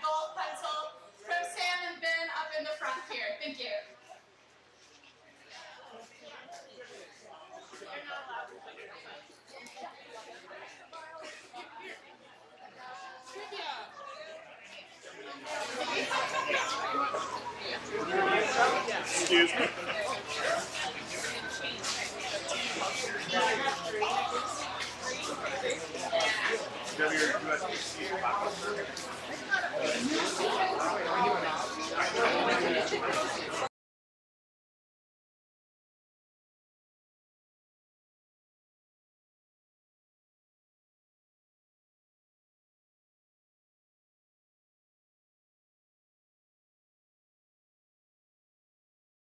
gold pencil from Sam and Ben up in the front here. Thank you. Excuse me. Have your USB-C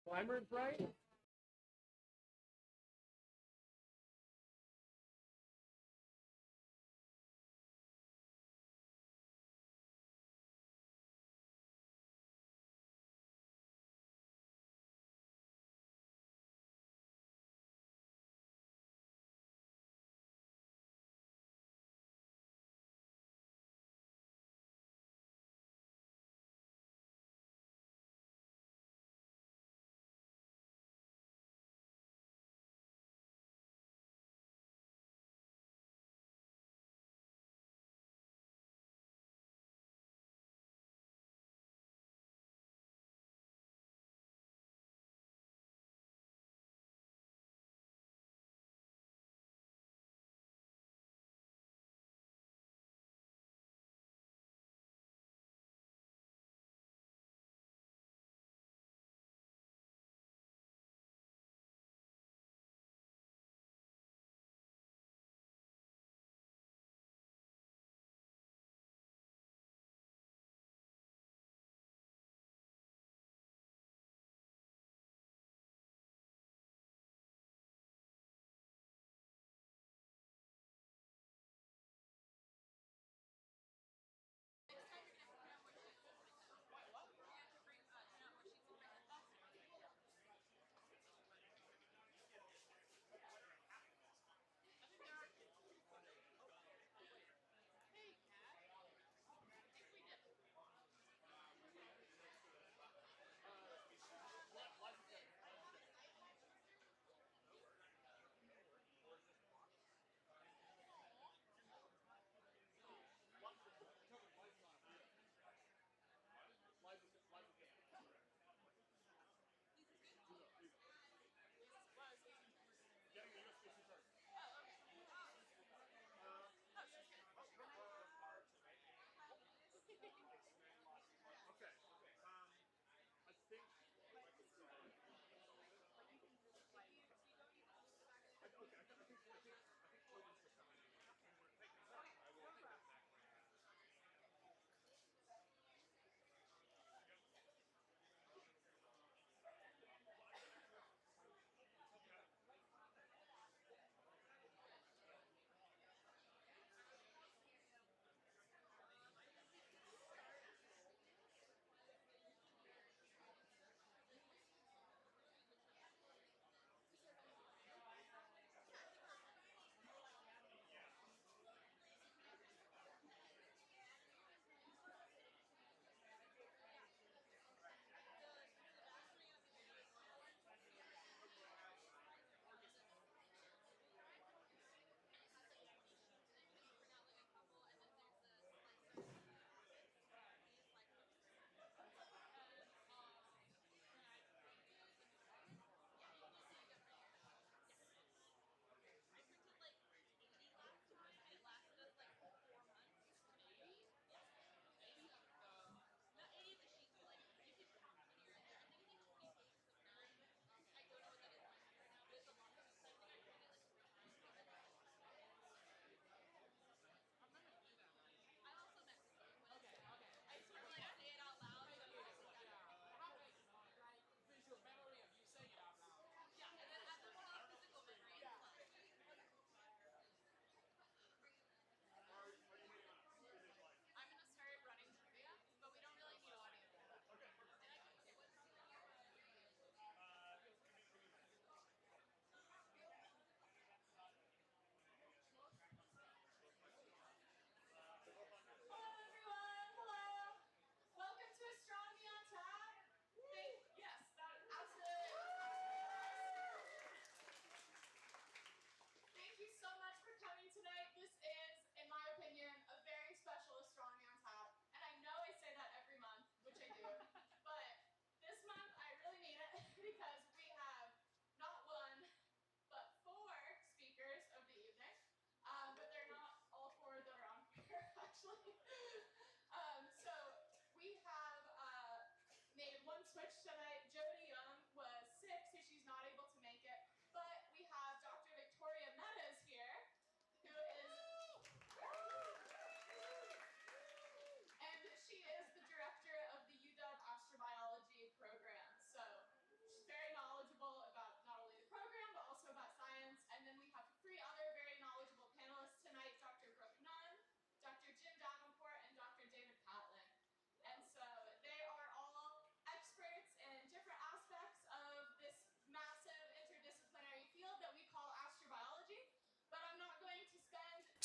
Climbers, right?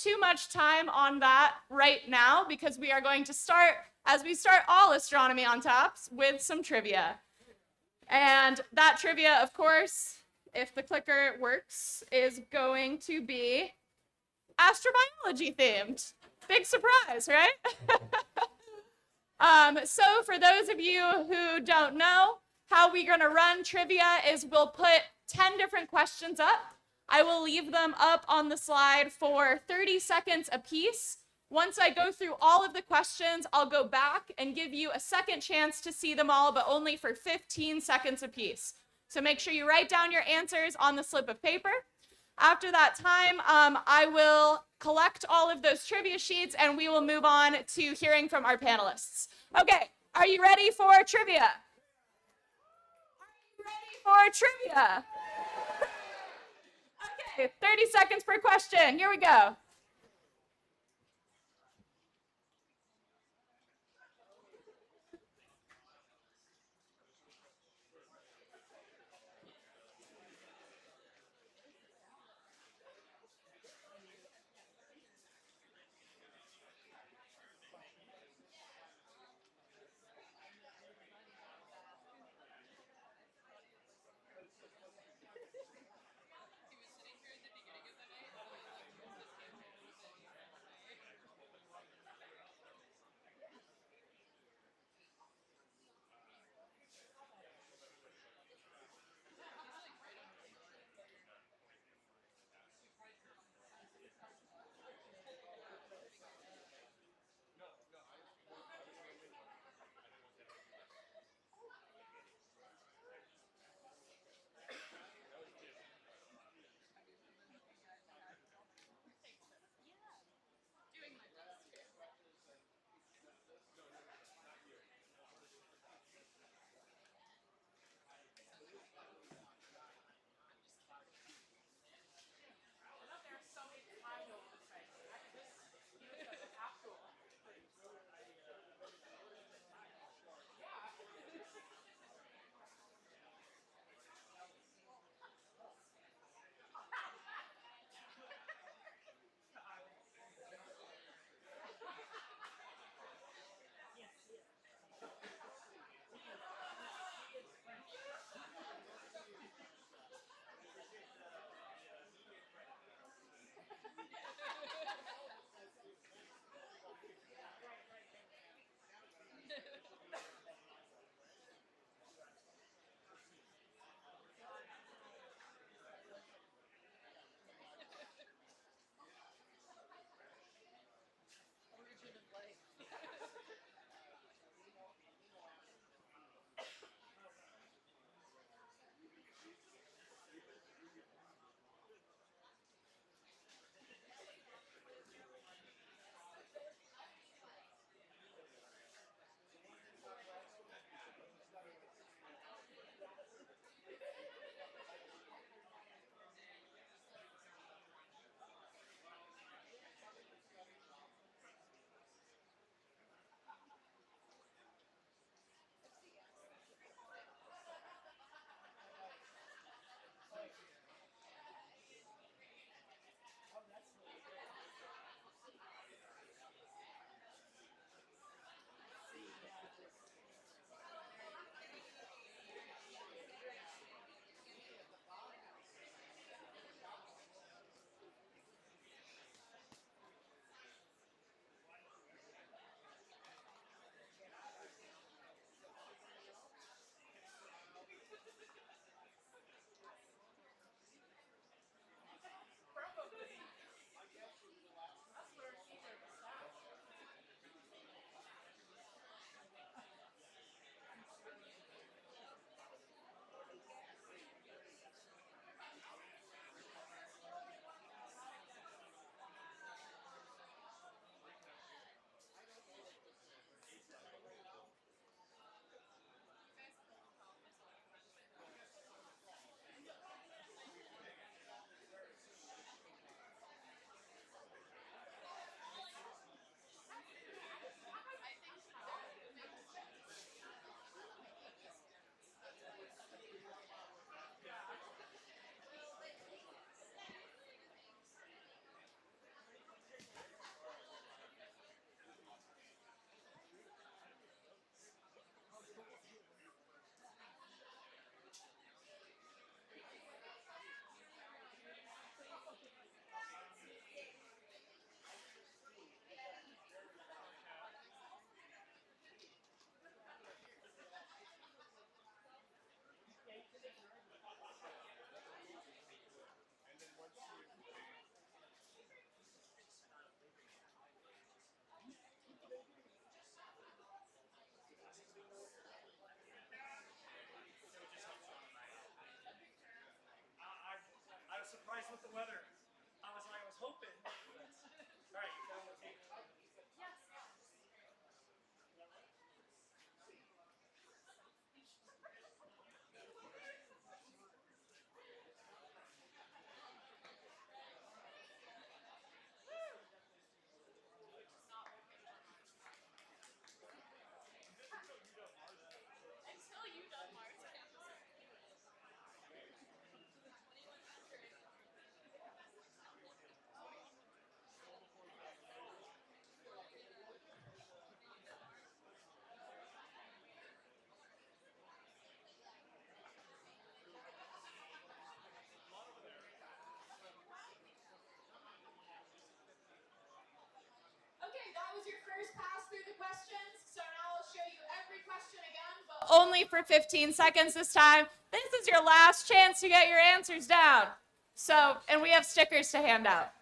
too much time on that right now because we are going to start, as we start all Astronomy on Taps, with some trivia. And that trivia, of course, if the clicker works, is going to be astrobiology themed. Big surprise, right? So for those of you who don't know, how we're going to run trivia is we'll put 10 different questions up. I will leave them up on the slide for 30 seconds apiece. Once I go through all of the questions, I'll go back and give you a second chance to see them all, but only for 15 seconds apiece. So make sure you write down your answers on the slip of paper. After that time, I will collect all of those trivia sheets and we will move on to hearing from our panelists. Okay, are you ready for trivia? Are you ready for trivia? Okay, 30 seconds per question. Here we go. only for 15 seconds this time. This is your last chance to get your answers down. So, and we have stickers to hand out.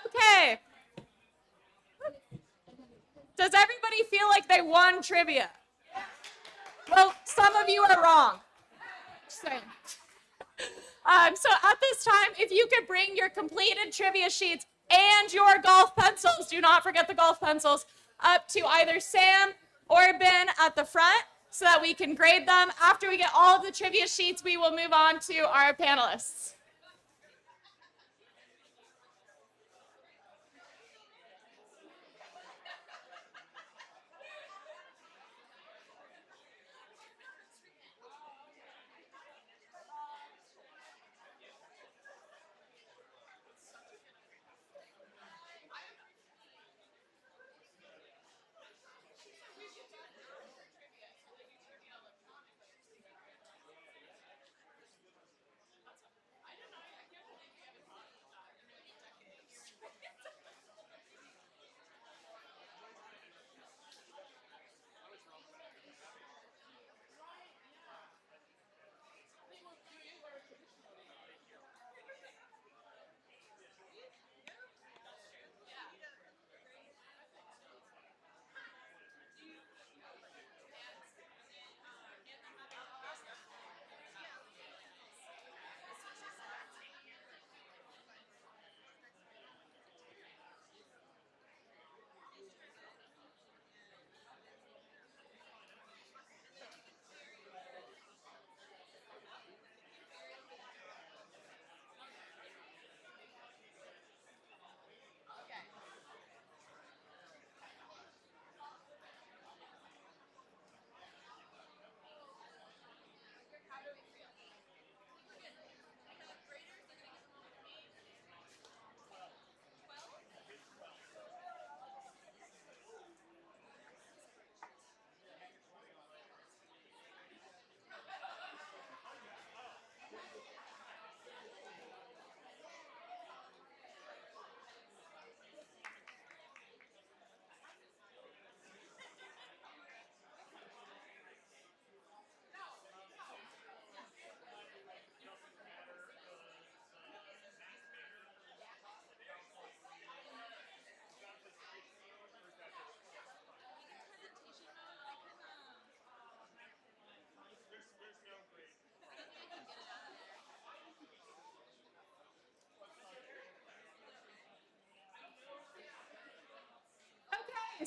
Okay. Does everybody feel like they won trivia? Well, some of you are wrong. Just saying. So at this time, if you could bring your completed trivia sheets and your golf pencils, do not forget the golf pencils, up to either Sam or Ben at the front so that we can grade them. After we get all of the trivia sheets, we will move on to our panelists.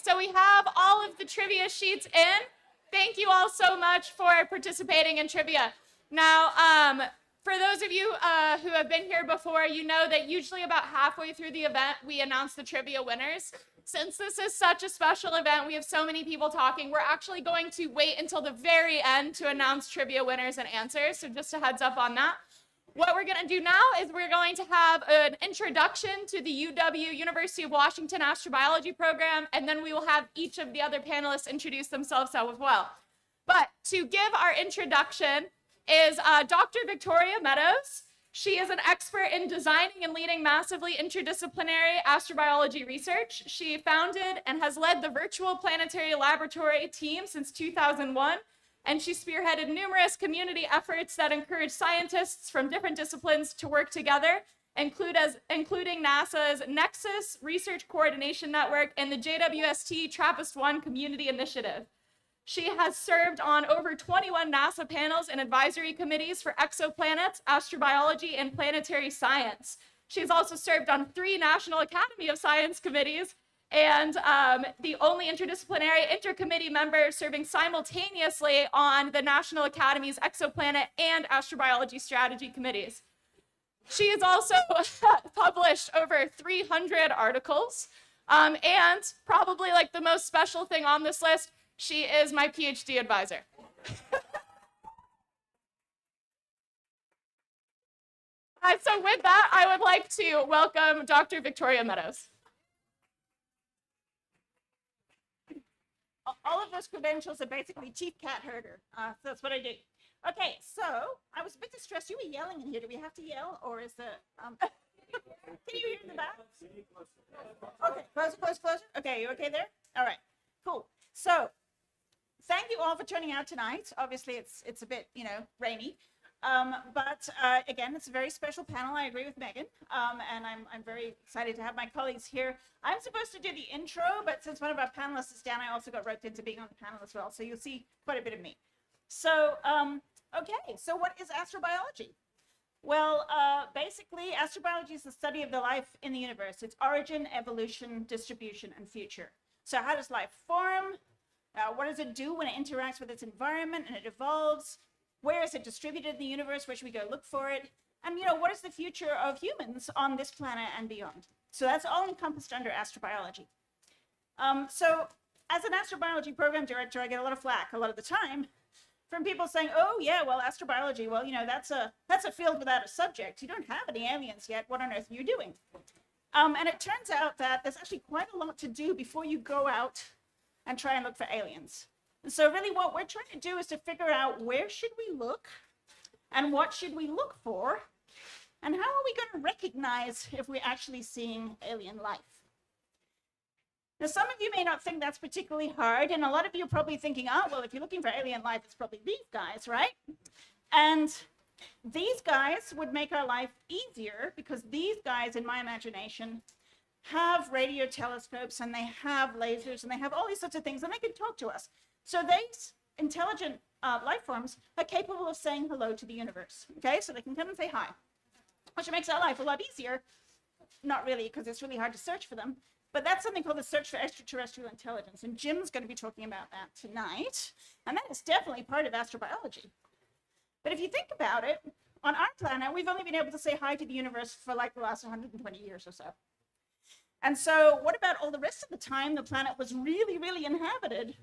So we have all of the trivia sheets in. Thank you all so much for participating in trivia. Now, for those of you who have been here before, you know that usually about halfway through the event, we announce the trivia winners. Since this is such a special event, we have so many people talking, we're actually going to wait until the very end to announce trivia winners and answers, so just a heads up on that. What we're going to do now is we're going to have an introduction to the UW, University of Washington Astrobiology Program, and then we will have each of the other panelists introduce themselves as well. But to give our introduction is Dr. Victoria Meadows. She is an expert in designing and leading massively interdisciplinary astrobiology research. She founded and has led the virtual planetary laboratory team since 2001, and she spearheaded numerous community efforts that encourage scientists from different disciplines to work together, including NASA's Nexus Research Coordination Network and the JWST TRAPPIST-1 Community Initiative. She has served on over 21 NASA panels and advisory committees for exoplanets, astrobiology, and planetary science. She's also served on 3 National Academy of Science committees and the only interdisciplinary intercommittee member serving simultaneously on the National Academy's exoplanet and astrobiology strategy committees. She has also published over 300 articles, and probably like the most special thing on this list, she is my PhD advisor. So with that, I would like to welcome Dr. Victoria Meadows. All of those credentials are basically chief cat herder. So that's what I do. Okay, so I was a bit distressed. You were yelling in here. Do we have to yell, or is the can you hear in the back? Okay, closer. Okay, you okay there? All right, cool. So thank you all for turning out tonight. Obviously, it's a bit, rainy. But again, it's a very special panel. I agree with Megan, and I'm very excited to have my colleagues here. I'm supposed to do the intro, but since one of our panelists is down, I also got roped into being on the panel as well. So you'll see quite a bit of me. So, okay, so what is astrobiology? Well, basically, astrobiology is the study of the life in the universe, its origin, evolution, distribution, and future. So how does life form? What does it do when it interacts with its environment and it evolves? Where is it distributed in the universe? Where should we go look for it? And, what is the future of humans on this planet and beyond? So that's all encompassed under astrobiology. So as an astrobiology program director, I get a lot of flack a lot of the time from people saying, oh, yeah, well, astrobiology, well, that's a field without a subject. You don't have any aliens yet. What on earth are you doing? And it turns out that there's actually quite a lot to do before you go out and try and look for aliens. And so really what we're trying to do is to figure out where should we look and what should we look for and how are we going to recognize if we're actually seeing alien life. Now, some of you may not think that's particularly hard, and a lot of you are probably thinking, oh, well, if you're looking for alien life, it's probably these guys, right? And these guys would make our life easier because these guys, in my imagination, have radio telescopes and they have lasers and they have all these sorts of things and they can talk to us. So these intelligent life forms are capable of saying hello to the universe, okay? So they can come and say hi, which makes our life a lot easier. Not really, because it's really hard to search for them, but that's something called the search for extraterrestrial intelligence, and Jim's going to be talking about that tonight, and that is definitely part of astrobiology. But if you think about it, on our planet, we've only been able to say hi to the universe for like the last 120 years or so. And so what about all the rest of the time the planet was really, really inhabited,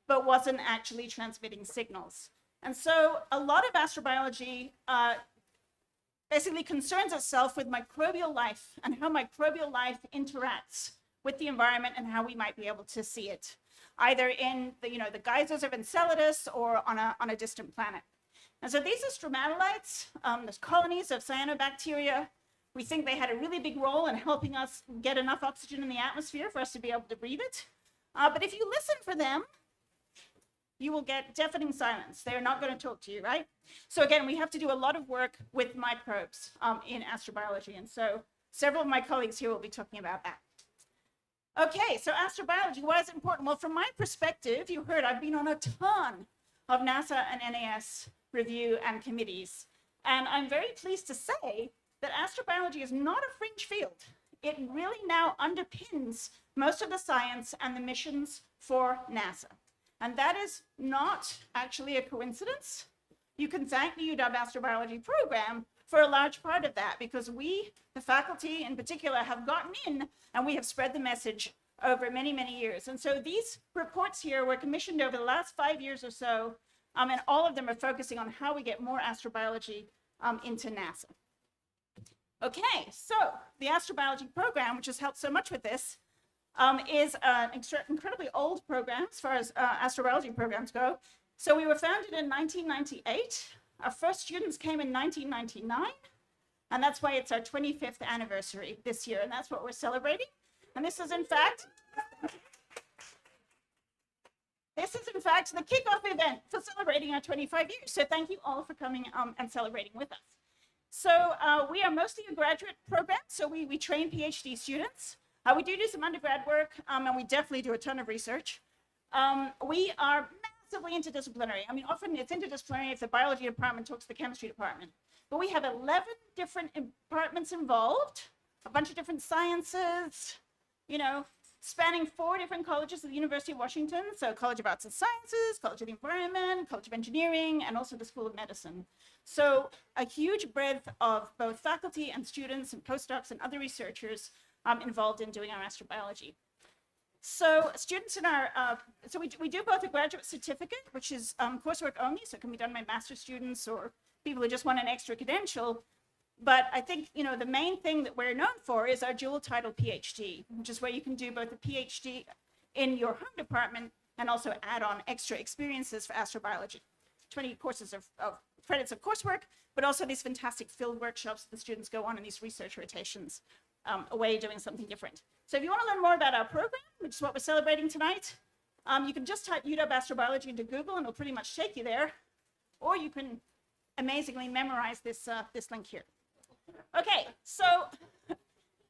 but wasn't actually transmitting signals? And so a lot of astrobiology basically concerns itself with microbial life and how microbial life interacts with the environment and how we might be able to see it, either in the geysers of Enceladus or on a distant planet. And so these are stromatolites. There's colonies of cyanobacteria. We think they had a really big role in helping us get enough oxygen in the atmosphere for us to be able to breathe it. But if you listen for them, you will get deafening silence. They're not going to talk to you, right? So again, we have to do a lot of work with microbes in astrobiology. And so several of my colleagues here will be talking about that. Okay, so astrobiology, why is it important? Well, from my perspective, you heard I've been on a ton of NASA and NAS review and committees. And I'm very pleased to say that astrobiology is not a fringe field. it really now underpins most of the science and the missions for NASA. And that is not actually a coincidence. You can thank the UW Astrobiology Program for a large part of that, because we, the faculty in particular, have gotten in and we have spread the message over many, many years. And so these reports here were commissioned over the last 5 years or so, and all of them are focusing on how we get more astrobiology into NASA. Okay, so the Astrobiology Program, which has helped so much with this, is an incredibly old program as far as astrobiology programs go. So we were founded in 1998. Our first students came in 1999, and that's why it's our 25th anniversary this year, and that's what we're celebrating. And this is in fact the kickoff event for celebrating our 25 years. So thank you all for coming and celebrating with us. So we are mostly a graduate program, so we train PhD students. We do some undergrad work, and we definitely do a ton of research. We are massively interdisciplinary. I mean, often it's interdisciplinary if the biology department talks to the chemistry department. But we have 11 different departments involved, a bunch of different sciences, you know, spanning 4 different colleges at the University of Washington. So College of Arts and Sciences, College of the Environment, College of Engineering, and also the School of Medicine. So a huge breadth of both faculty and students and postdocs and other researchers involved in doing our astrobiology. So students in our, so we do both a graduate certificate, which is coursework only, so it can be done by master's students or people who just want an extra credential. But I think, you know, the main thing that we're known for is our dual title PhD, which is where you can do both a PhD in your home department and also add on extra experiences for astrobiology. 20 courses of credits of coursework, but also these fantastic field workshops that the students go on in these research rotations away doing something different. So if you want to learn more about our program, which is what we're celebrating tonight, you can just type UW Astrobiology into Google and it'll pretty much take you there. Or you can amazingly memorize this, this link here. Okay, so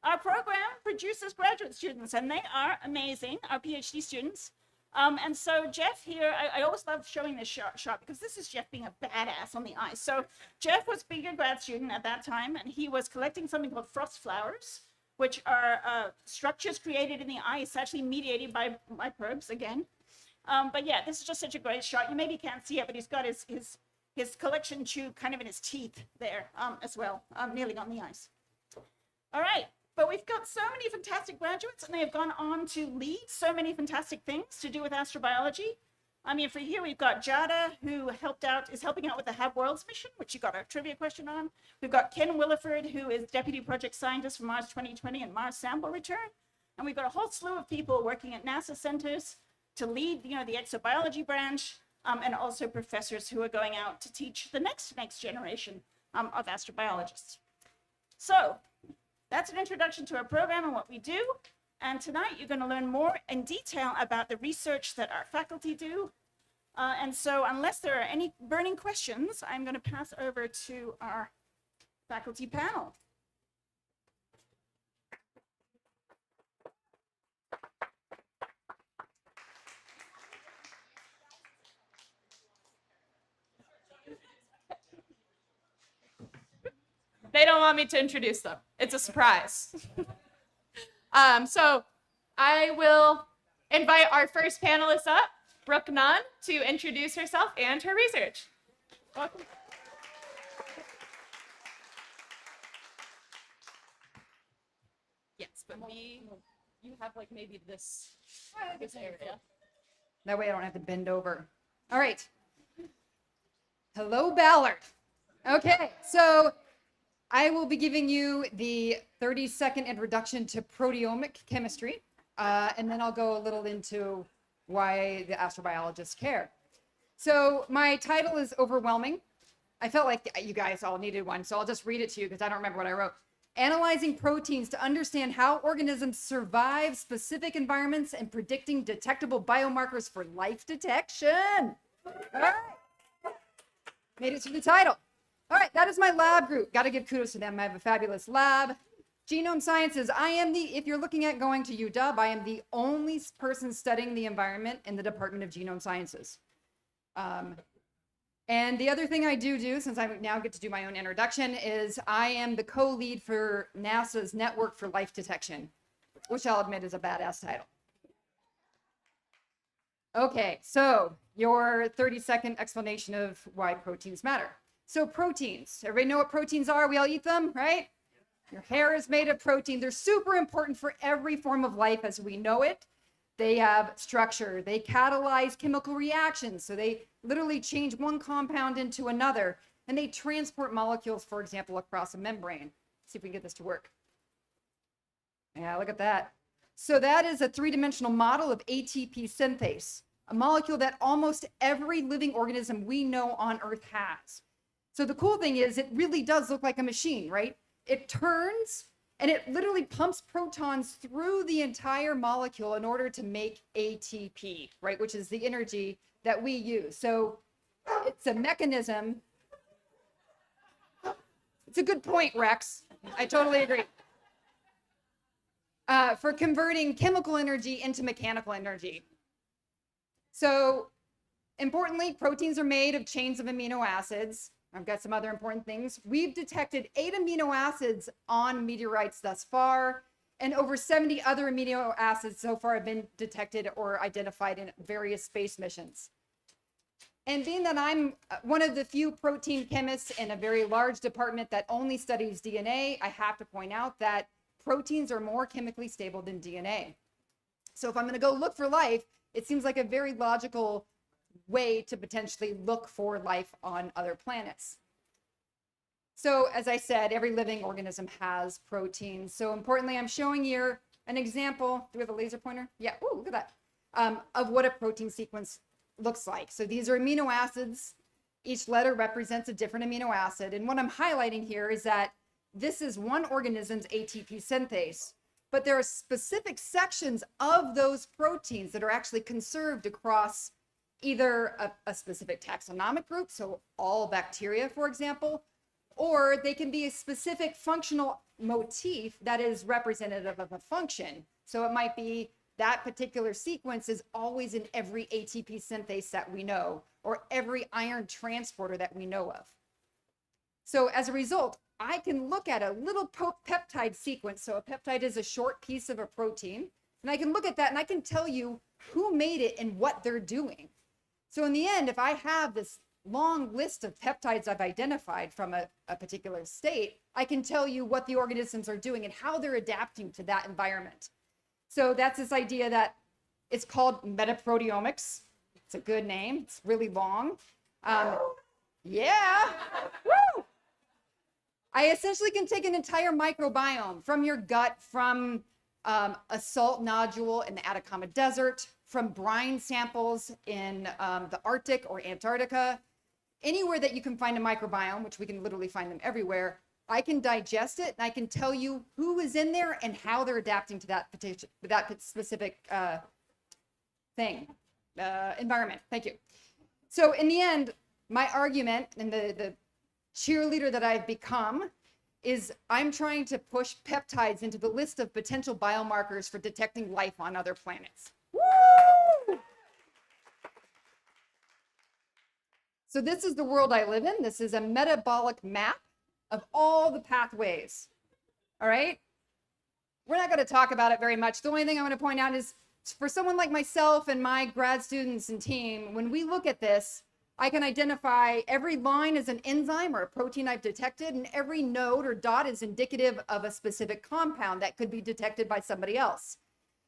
our program produces graduate students and they are amazing, our PhD students. And so Jeff here, I always love showing this shot because this is Jeff being a badass on the ice. So Jeff was being a grad student at that time, and he was collecting something called frost flowers, which are structures created in the ice, actually mediated by microbes again. But yeah, this is just such a great shot. You maybe can't see it, but he's got his collection tube kind of in his teeth there as well, kneeling on the ice. All right. But we've got so many fantastic graduates, and they have gone on to lead so many fantastic things to do with astrobiology. I mean, for here, we've got Jada, who is helping out with the Hab Worlds mission, which you got a trivia question on. We've got Ken Williford, who is Deputy Project Scientist for Mars 2020 and Mars Sample Return. And we've got a whole slew of people working at NASA centers to lead, you know, the exobiology branch, and also professors who are going out to teach the next generation of astrobiologists. So that's an introduction to our program and what we do. And tonight you're going to learn more in detail about the research that our faculty do. And so unless there are any burning questions, I'm going to pass over to our faculty panel. They don't want me to introduce them. It's a surprise. So I will invite our first panelist up, Brook Nunn, to introduce herself and her research. Welcome. Yes, but you have like maybe this area. That way I don't have to bend over. All right. Hello, Ballard. Okay, so I will be giving you the 30-second introduction to proteomic chemistry, and then I'll go a little into why the astrobiologists care. So my title is overwhelming. I felt like you guys all needed one, so I'll just read it to you because I don't remember what I wrote. Analyzing proteins to understand how organisms survive specific environments and predicting detectable biomarkers for life detection. All right. Made it to the title. All right, that is my lab group. Got to give kudos to them. I have a fabulous lab. Genome Sciences. If you're looking at going to UW, I am the only person studying the environment in the Department of Genome Sciences. And the other thing I do, since I now get to do my own introduction, is I am the co-lead for NASA's Network for Life Detection, which I'll admit is a badass title. Okay, so your 30-second explanation of why proteins matter. So proteins, everybody know what proteins are? We all eat them, right? Your hair is made of protein. They're super important for every form of life as we know it. They have structure. They catalyze chemical reactions. So they literally change one compound into another. And they transport molecules, for example, across a membrane. See if we can get this to work. Yeah, look at that. So that is a three-dimensional model of ATP synthase, a molecule that almost every living organism we know on Earth has. So the cool thing is it really does look like a machine, right? It turns and it literally pumps protons through the entire molecule in order to make ATP, right? Which is the energy that we use. So it's a mechanism. It's a good point, Rex. I totally agree. For converting chemical energy into mechanical energy. So importantly, proteins are made of chains of amino acids. I've got some other important things. We've detected 8 amino acids on meteorites thus far, and over 70 other amino acids so far have been detected or identified in various space missions. And being that I'm one of the few protein chemists in a very large department that only studies DNA, I have to point out that proteins are more chemically stable than DNA. So if I'm going to go look for life, it seems like a very logical way to potentially look for life on other planets. So as I said, every living organism has proteins. So importantly, I'm showing here an example. Do we have a laser pointer? Yeah, ooh, look at that. Of what a protein sequence looks like. So these are amino acids. Each letter represents a different amino acid. And what I'm highlighting here is that this is one organism's ATP synthase, but there are specific sections of those proteins that are actually conserved across either a specific taxonomic group, so all bacteria, for example, or they can be a specific functional motif that is representative of a function. So it might be that particular sequence is always in every ATP synthase that we know, or every iron transporter that we know of. So as a result, I can look at a little peptide sequence. So a peptide is a short piece of a protein, and I can look at that and I can tell you who made it and what they're doing. So in the end, if I have this long list of peptides I've identified from a particular state, I can tell you what the organisms are doing and how they're adapting to that environment. So that's this idea that it's called metaproteomics. It's a good name. It's really long. Yeah. Woo! I essentially can take an entire microbiome from your gut, from a salt nodule in the Atacama Desert, from brine samples in the Arctic or Antarctica, anywhere that you can find a microbiome, which we can literally find them everywhere. I can digest it and I can tell you who is in there and how they're adapting to that specific environment. Thank you. So in the end, my argument and the cheerleader that I've become is I'm trying to push peptides into the list of potential biomarkers for detecting life on other planets. Woo! So this is the world I live in. This is a metabolic map of all the pathways. All right? We're not going to talk about it very much. The only thing I want to point out is for someone like myself and my grad students and team, when we look at this, I can identify every line as an enzyme or a protein I've detected, and every node or dot is indicative of a specific compound that could be detected by somebody else.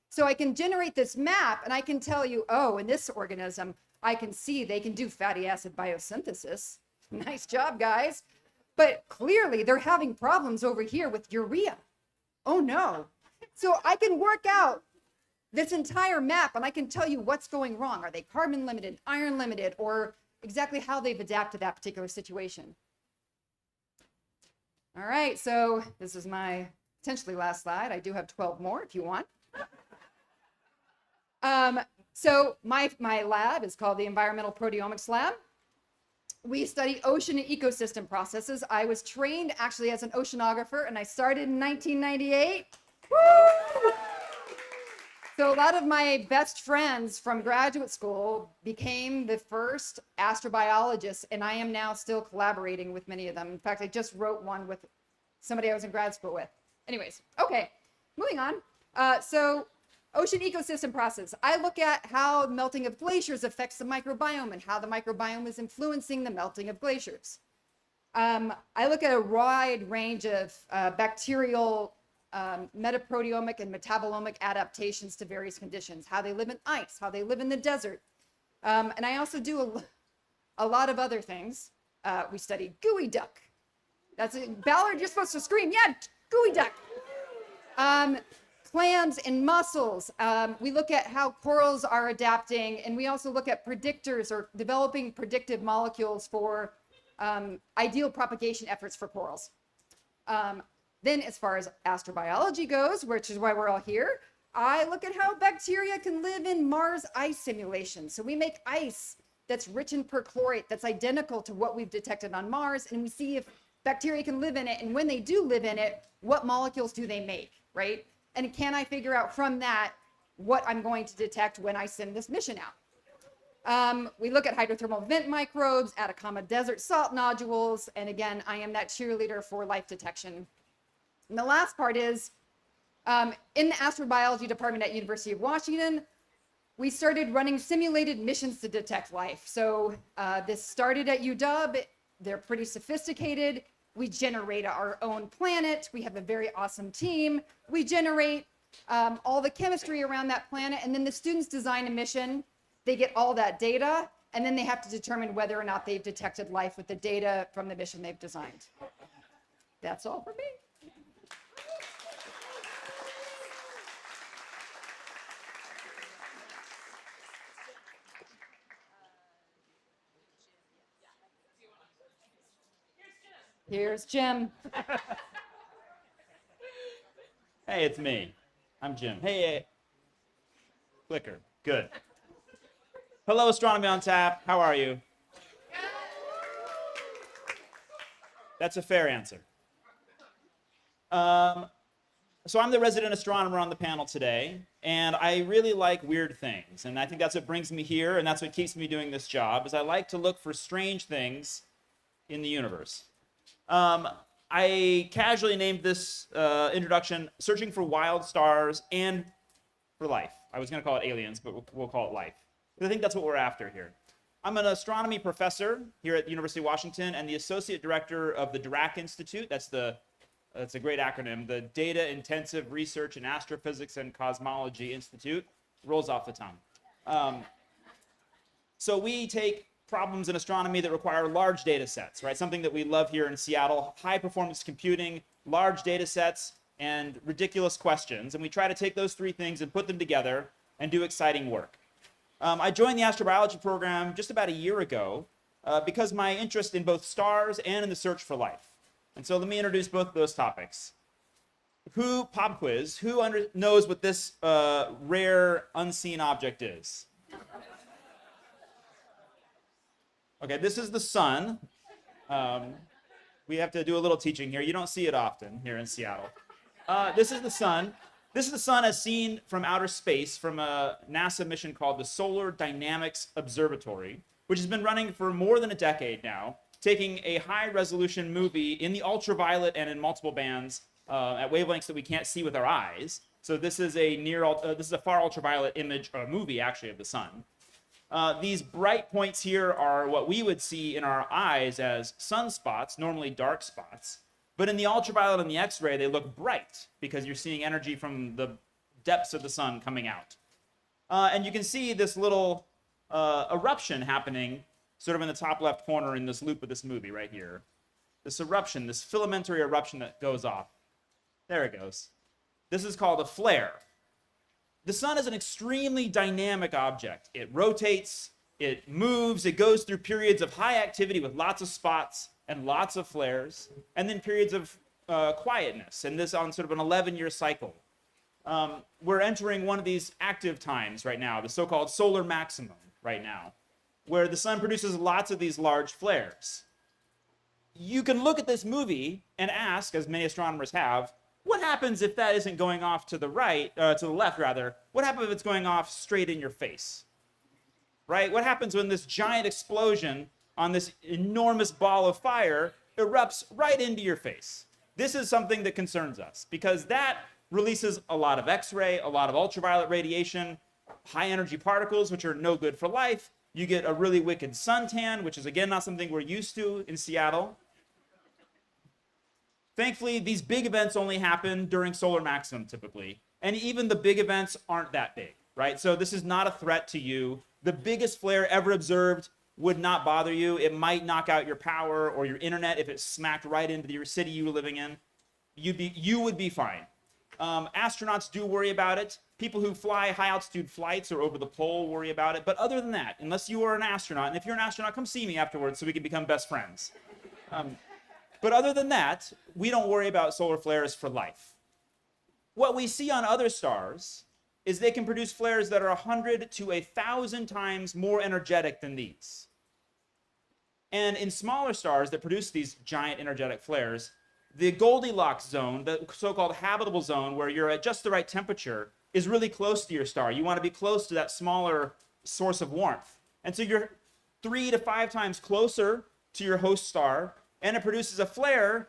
So I can generate this map and I can tell you, oh, in this organism, I can see they can do fatty acid biosynthesis. Nice job, guys. But clearly they're having problems over here with urea. Oh no. So I can work out this entire map and I can tell you what's going wrong. Are they carbon limited, iron limited, or exactly how they've adapted to that particular situation? All right, so this is my potentially last slide. I do have 12 more if you want. So my lab is called the Environmental Proteomics Lab. We study ocean and ecosystem processes. I was trained actually as an oceanographer and I started in 1998. Woo! So a lot of my best friends from graduate school became the first astrobiologists, and I am now still collaborating with many of them. In fact, I just wrote one with somebody I was in grad school with. Anyways, okay, moving on. So ocean ecosystem process. I look at how melting of glaciers affects the microbiome and how the microbiome is influencing the melting of glaciers. I look at a wide range of bacterial metaproteomic and metabolomic adaptations to various conditions, how they live in ice, how they live in the desert. And I also do a lot of other things. We study gooey duck. That's it. Ballard, you're supposed to scream, yeah, gooey duck. Clams and mussels. We look at how corals are adapting, and we also look at predictors or developing predictive molecules for ideal propagation efforts for corals. Then as far as astrobiology goes, which is why we're all here, I look at how bacteria can live in Mars ice simulations. So we make ice that's rich in perchlorate, that's identical to what we've detected on Mars, and we see if bacteria can live in it, and when they do live in it, what molecules do they make, right? And can I figure out from that what I'm going to detect when I send this mission out? We look at hydrothermal vent microbes, Atacama Desert salt nodules, and again, I am that cheerleader for life detection. And the last part is, in the astrobiology department at University of Washington, we started running simulated missions to detect life. So this started at UW. They're pretty sophisticated. We generate our own planet. We have a very awesome team. We generate all the chemistry around that planet, and then the students design a mission. They get all that data, and then they have to determine whether or not they've detected life with the data from the mission they've designed. That's all for me. Here's Jim. Hey, it's me. I'm Jim. Hey. Clicker. Good. Hello, Astronomy on Tap. How are you? That's a fair answer. So I'm the resident astronomer on the panel today, and I really like weird things. And I think that's what brings me here, and that's what keeps me doing this job, is I like to look for strange things in the universe. I casually named this introduction Searching for Wild Stars and for Life. I was going to call it aliens, but we'll call it life. I think that's what we're after here. I'm an astronomy professor here at the University of Washington and the associate director of the Dirac Institute. That's a great acronym, the Data Intensive Research in Astrophysics and Cosmology Institute. Rolls off the tongue. So we take problems in astronomy that require large data sets, right? Something that we love here in Seattle, high performance computing, large data sets, and ridiculous questions. And we try to take those three things and put them together and do exciting work. I joined the Astrobiology Program just about a year ago because my interest in both stars and in the search for life. And so let me introduce both of those topics. Pop quiz, who knows what this rare unseen object is? Okay, this is the sun. We have to do a little teaching here. You don't see it often here in Seattle. This is the sun. This is the sun as seen from outer space from a NASA mission called the Solar Dynamics Observatory, which has been running for more than a decade now, taking a high-resolution movie in the ultraviolet and in multiple bands at wavelengths that we can't see with our eyes. So this is a far ultraviolet image, or movie actually, of the sun. These bright points here are what we would see in our eyes as sunspots, normally dark spots. But in the ultraviolet and the X-ray, they look bright because you're seeing energy from the depths of the sun coming out. And you can see this little eruption happening sort of in the top left corner in this loop of this movie right here. This eruption, this filamentary eruption that goes off. There it goes. This is called a flare. The sun is an extremely dynamic object. It rotates, it moves, it goes through periods of high activity with lots of spots and lots of flares, and then periods of quietness, and this on sort of an 11-year cycle. We're entering one of these active times right now, the so-called solar maximum right now, where the sun produces lots of these large flares. You can look at this movie and ask, as many astronomers have, What happens if that isn't going off to the right, to the left rather? What happens if it's going off straight in your face? Right? What happens when this giant explosion on this enormous ball of fire erupts right into your face? This is something that concerns us because that releases a lot of X-ray, a lot of ultraviolet radiation, high energy particles, which are no good for life. You get a really wicked suntan, which is again not something we're used to in Seattle. Thankfully, these big events only happen during solar maximum typically. And even the big events aren't that big, right? So this is not a threat to you. The biggest flare ever observed would not bother you. It might knock out your power or your internet if it smacked right into your city you were living in. You would be fine. Astronauts do worry about it. People who fly high altitude flights or over the pole worry about it. But other than that, unless you are an astronaut, and if you're an astronaut, come see me afterwards so we can become best friends. But other than that, we don't worry about solar flares for life. What we see on other stars is they can produce flares that are 100 to 1,000 times more energetic than these. And in smaller stars that produce these giant energetic flares, the Goldilocks zone, the so-called habitable zone where you're at just the right temperature, is really close to your star. You want to be close to that smaller source of warmth. And so you're 3 to 5 times closer to your host star, and it produces a flare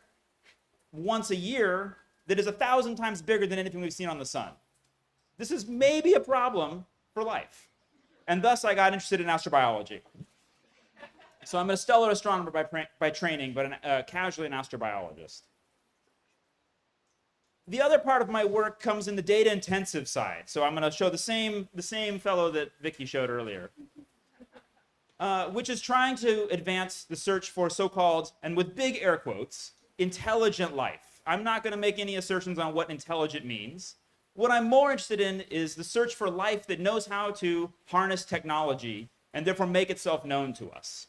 once a year that is 1,000 times bigger than anything we've seen on the sun. This is maybe a problem for life. And thus I got interested in astrobiology. So I'm a stellar astronomer by training, but casually an astrobiologist. The other part of my work comes in the data intensive side. So I'm going to show the same fellow that Vicky showed earlier, which is trying to advance the search for so-called, and with big air quotes, intelligent life. I'm not going to make any assertions on what intelligent means. What I'm more interested in is the search for life that knows how to harness technology and therefore make itself known to us.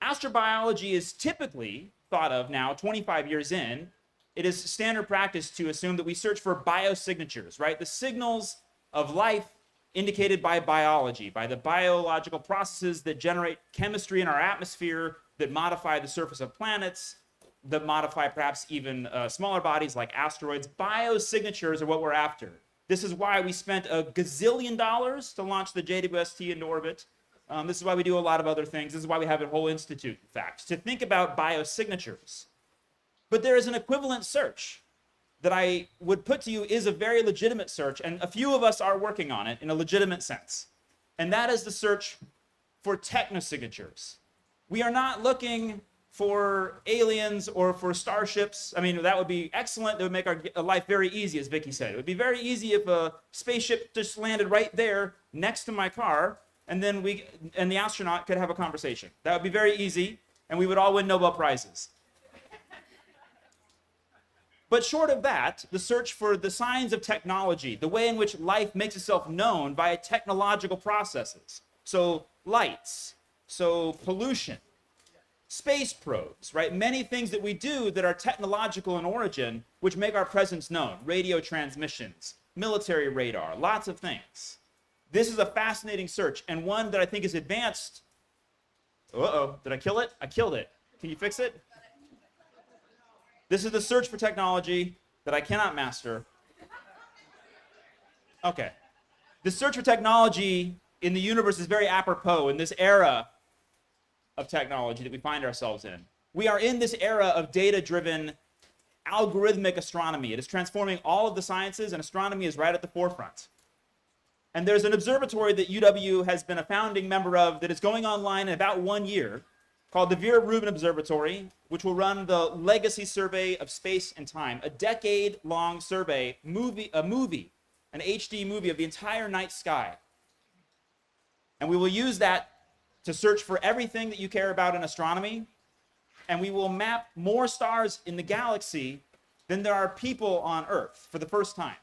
Astrobiology is typically thought of now, 25 years in. It is standard practice to assume that we search for biosignatures, right? The signals of life indicated by biology, by the biological processes that generate chemistry in our atmosphere, that modify the surface of planets, that modify perhaps even smaller bodies like asteroids. Biosignatures are what we're after. This is why we spent $1 gazillion to launch the JWST into orbit. This is why we do a lot of other things. This is why we have a whole institute, in fact, to think about biosignatures. But there is an equivalent search that I would put to you is a very legitimate search, and a few of us are working on it in a legitimate sense. And that is the search for technosignatures. We are not looking for aliens or for starships. I mean, that would be excellent. That would make our life very easy, as Vicky said. It would be very easy if a spaceship just landed right there next to my car, and then the astronaut could have a conversation. That would be very easy, and we would all win Nobel Prizes. But short of that, the search for the signs of technology, the way in which life makes itself known via technological processes. So lights, so pollution, space probes, right? Many things that we do that are technological in origin, which make our presence known. Radio transmissions, military radar, lots of things. This is a fascinating search, and one that I think is advanced. Uh-oh, did I kill it? I killed it. Can you fix it? This is the search for technology that I cannot master. Okay. The search for technology in the universe is very apropos in this era of technology that we find ourselves in. We are in this era of data-driven algorithmic astronomy. It is transforming all of the sciences, and astronomy is right at the forefront. And there's an observatory that UW has been a founding member of that is going online in about 1 year, called the Vera Rubin Observatory, which will run the Legacy Survey of Space and Time, a decade-long survey, an HD movie of the entire night sky. And we will use that to search for everything that you care about in astronomy, and we will map more stars in the galaxy than there are people on Earth for the first time.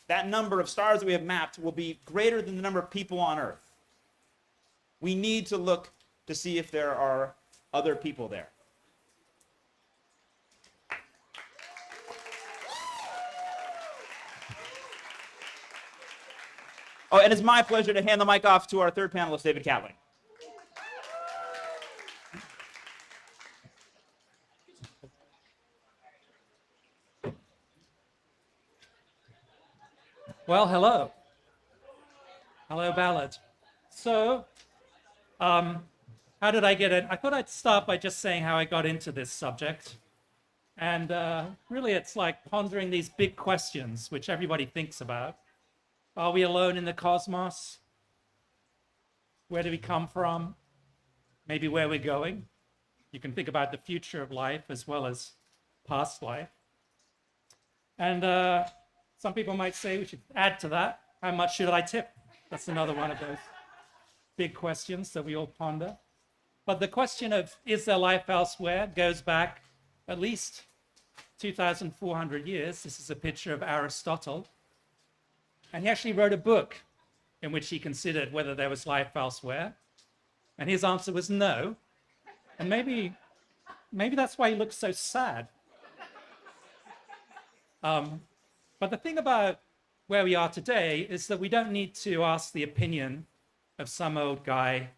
That number of stars that we have mapped will be greater than the number of people on Earth. We need to look to see if there are other people there. Oh, and it's my pleasure to hand the mic off to our third panelist, David Catling. Well, hello. Hello, Ballard. So, how did I get in? I thought I'd start by just saying how I got into this subject. And really, it's like pondering these big questions, which everybody thinks about. Are we alone in the cosmos? Where do we come from? Maybe where we're going. You can think about the future of life as well as past life. And some people might say we should add to that. How much should I tip? That's another one of those big questions that we all ponder. But the question of is there life elsewhere goes back at least 2,400 years. This is a picture of Aristotle. And he actually wrote a book in which he considered whether there was life elsewhere. And his answer was no. And maybe that's why he looks so sad. But the thing about where we are today is that we don't need to ask the opinion of some old guy,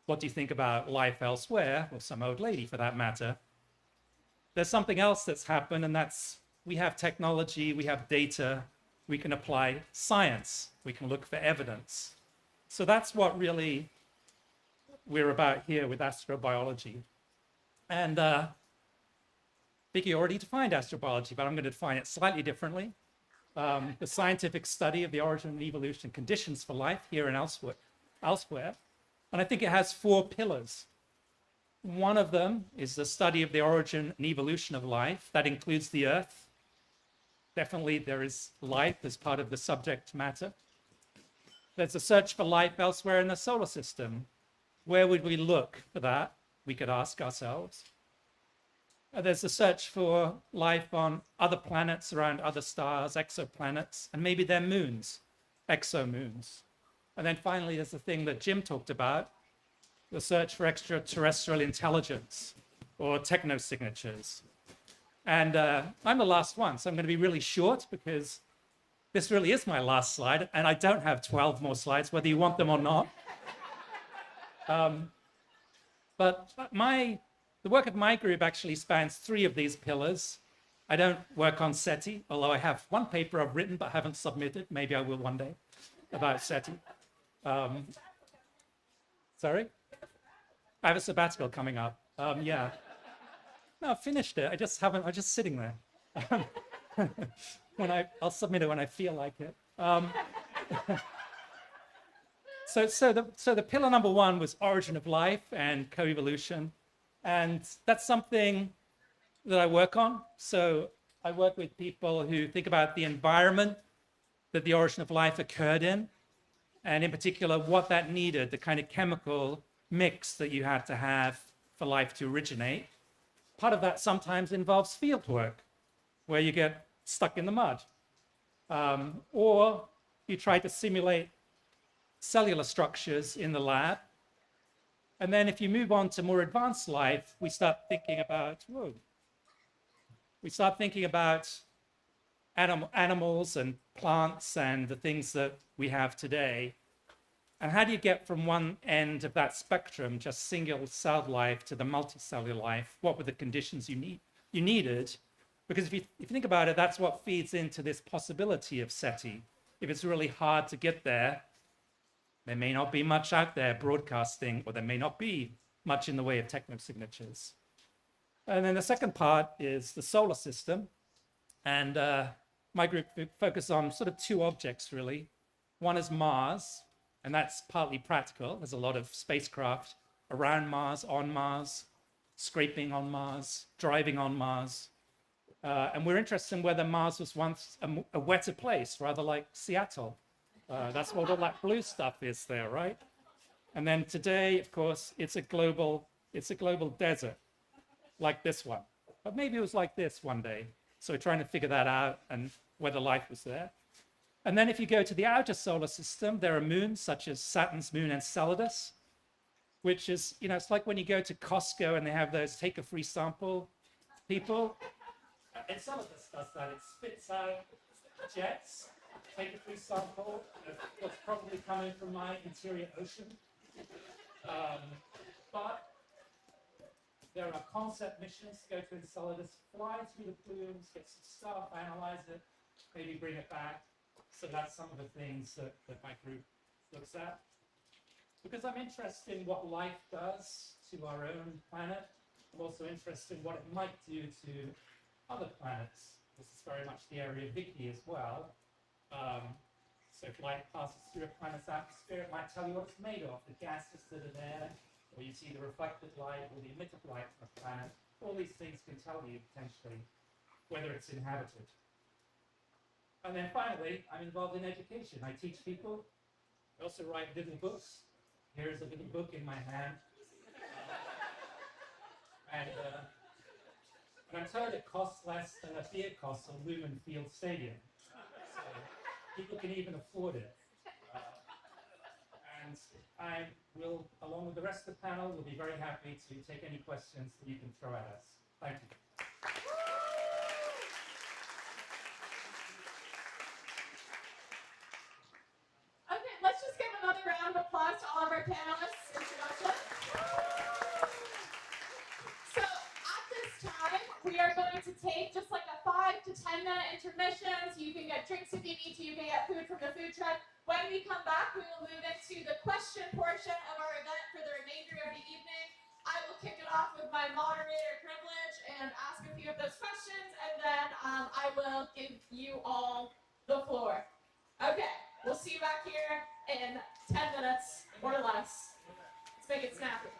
what do you think about life elsewhere, or some old lady for that matter. There's something else that's happened, and that's we have technology, we have data, we can apply science, we can look for evidence. So that's what really we're about here with astrobiology. And Vicky already defined astrobiology, but I'm going to define it slightly differently. The scientific study of the origin and evolution conditions for life here and elsewhere. And I think it has 4 pillars. One of them is the study of the origin and evolution of life. That includes the Earth. Definitely there is life as part of the subject matter. There's a search for life elsewhere in the solar system. Where would we look for that? We could ask ourselves. There's a search for life on other planets around other stars, exoplanets, and maybe their moons, exomoons. And then finally, there's the thing that Jim talked about, the search for extraterrestrial intelligence or technosignatures. And I'm the last one, so I'm going to be really short because this really is my last slide, and I don't have 12 more slides, whether you want them or not. But the work of my group actually spans 3 of these pillars. I don't work on SETI, although I have one paper I've written but haven't submitted. Maybe I will one day about SETI. Sorry? I have a sabbatical coming up. Yeah. No, I've finished it. I just haven't. I'm just sitting there. I'll submit it when I feel like it. So the pillar number 1 was origin of life and coevolution. And that's something that I work on. So I work with people who think about the environment that the origin of life occurred in, and in particular, what that needed, the kind of chemical mix that you had to have for life to originate. Part of that sometimes involves field work, where you get stuck in the mud. Or you try to simulate cellular structures in the lab. And then if you move on to more advanced life, we start thinking about, animals and plants and the things that we have today. And how do you get from one end of that spectrum, just single cell life, to the multicellular life? What were the conditions you needed? Because if you think about it, that's what feeds into this possibility of SETI. If it's really hard to get there, there may not be much out there broadcasting, or there may not be much in the way of technosignatures. And then the second part is the solar system. And my group focused on sort of 2 objects, really. One is Mars, and that's partly practical. There's a lot of spacecraft around Mars, on Mars, scraping on Mars, driving on Mars. And we're interested in whether Mars was once a wetter place, rather like Seattle. That's what all that blue stuff is there, right? And then today, of course, it's a global desert, like this one. But maybe it was like this one day. So we're trying to figure that out and whether life was there. And then if you go to the outer solar system, there are moons such as Saturn's moon Enceladus, which is, it's like when you go to Costco and they have those take a free sample people. Enceladus does that. It spits out jets. Take a free sample of what's probably coming from my interior ocean. But there are concept missions to go to Enceladus, fly through the plumes, get some stuff, analyze it, maybe bring it back. So that's some of the things that my group looks at. Because I'm interested in what life does to our own planet, I'm also interested in what it might do to other planets. This is very much the area of Vicky as well. So if light passes through a planet's atmosphere, it might tell you what it's made of, the gases that are there, or you see the reflected light or the emitted light from a planet. All these things can tell you potentially whether it's inhabited. And then finally, I'm involved in education. I teach people. I also write little books. Here's a little book in my hand. And I'm told it costs less than a beer costs at Lumen Field Stadium. So people can even afford it. And I will, along with the rest of the panel, will be very happy to take any questions that you can throw at us. Thank you. Okay, let's just give another round of applause to all of our panelists. Introduction. So at this time, we are going to take just like a 5 to 10 minute intermission. So you can get drinks if you need to, you can get food from the food truck. When we come back, we will move into the question portion of our event for the remainder of the evening. I will kick it off with my moderator privilege and ask a few of those questions, and then I will give you all the floor. Okay, we'll see you back here in 10 minutes or less. Let's make it snappy.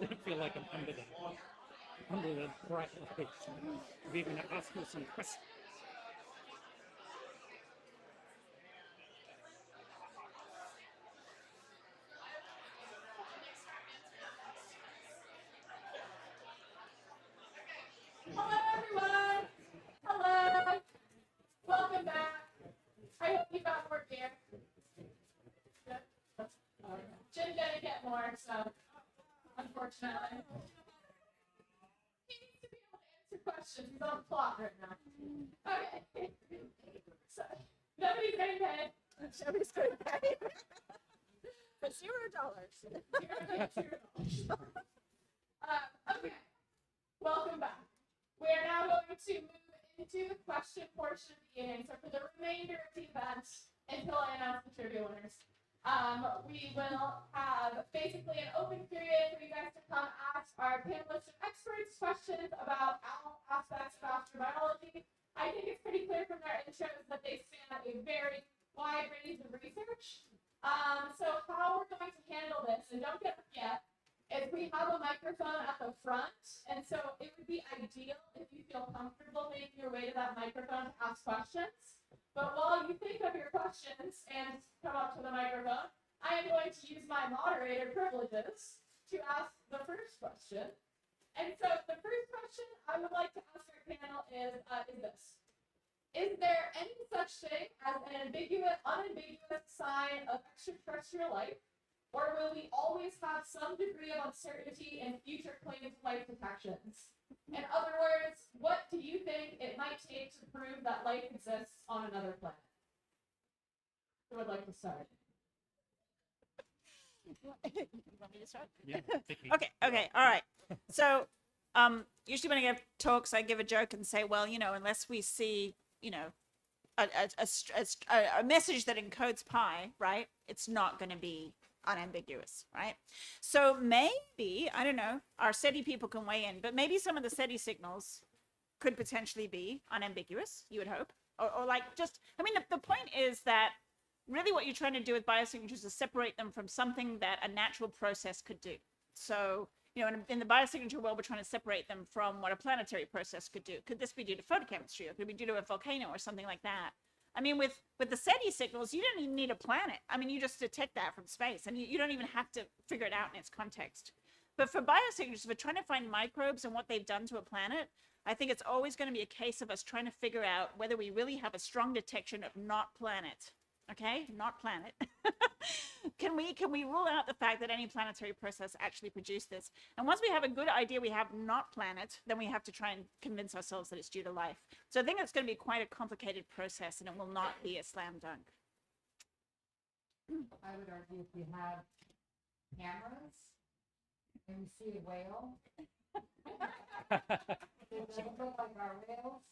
but I feel like I'm under the bright lights. We're going to ask you some questions. Hello, everyone. Hello. Welcome back. I hope you got more beer. Good. Jim didn't get more, so unfortunately. He needs to be able to answer questions. He's on the clock right now. Okay. So, nobody's getting paid. Nobody's going to pay. For $0. Okay. Welcome back. We are now going to move into the question portion of the evening. So for the remainder of the event, until I announce the trivia winners, we will have basically an open period for you guys to come ask our panelists and experts questions about all aspects of astrobiology. I think it's pretty clear from their intros that they span a very wide range of research. So how we're going to handle this, and don't get it yet, is we have a microphone at the front, and so it would be ideal if you feel comfortable making your way to that microphone to ask questions. But while you think of your questions and come up to the microphone, I am going to use my moderator privileges to ask the first question. And so the first question I would like to ask our panel is this. Is there any such thing as an unambiguous sign of extraterrestrial life? Or will we always have some degree of uncertainty in future claims of life detections? In other words, what do you think it might take to prove that life exists on another planet? Who would like to start? You want me to start? Yeah, Okay, all right. So, usually when I give talks, I give a joke and say, well, unless we see, a message that encodes pi, right? It's not going to be unambiguous, right? So maybe, I don't know, our SETI people can weigh in, but maybe some of the SETI signals could potentially be unambiguous, you would hope. Or like the point is that really what you're trying to do with biosignatures is separate them from something that a natural process could do. So, in the biosignature world, we're trying to separate them from what a planetary process could do. Could this be due to photochemistry, or could it be due to a volcano or something like that? I mean, with the SETI signals, you don't even need a planet. I mean, you just detect that from space, and you don't even have to figure it out in its context. But for biosignatures, if we're trying to find microbes and what they've done to a planet, I think it's always going to be a case of us trying to figure out whether we really have a strong detection of not planet. Okay, not planet. Can we rule out the fact that any planetary process actually produced this? And once we have a good idea we have not planet, then we have to try and convince ourselves that it's due to life. So I think it's going to be quite a complicated process, and it will not be a slam dunk. I would argue if we have cameras and we see a whale, they don't look like our whales.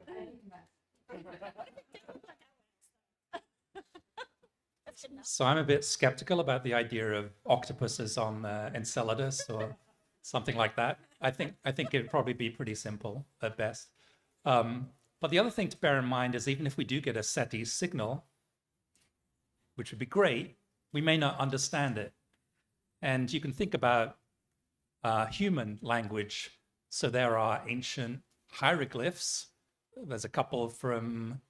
I think that's- So I'm a bit skeptical about the idea of octopuses on Enceladus or something like that. I think it'd probably be pretty simple at best. But the other thing to bear in mind is even if we do get a SETI signal, which would be great, we may not understand it. And you can think about human language. So there are ancient hieroglyphs. There's a couple from,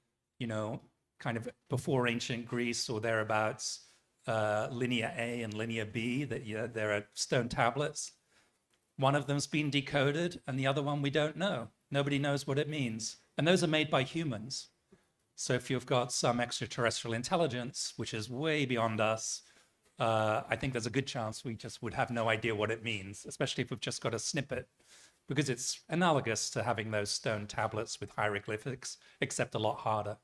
kind of before ancient Greece or thereabouts, Linear A and Linear B, that there are stone tablets. One of them's been decoded and the other one we don't know. Nobody knows what it means. And those are made by humans. So if you've got some extraterrestrial intelligence, which is way beyond us, I think there's a good chance we just would have no idea what it means, especially if we've just got a snippet, because it's analogous to having those stone tablets with hieroglyphics, except a lot harder.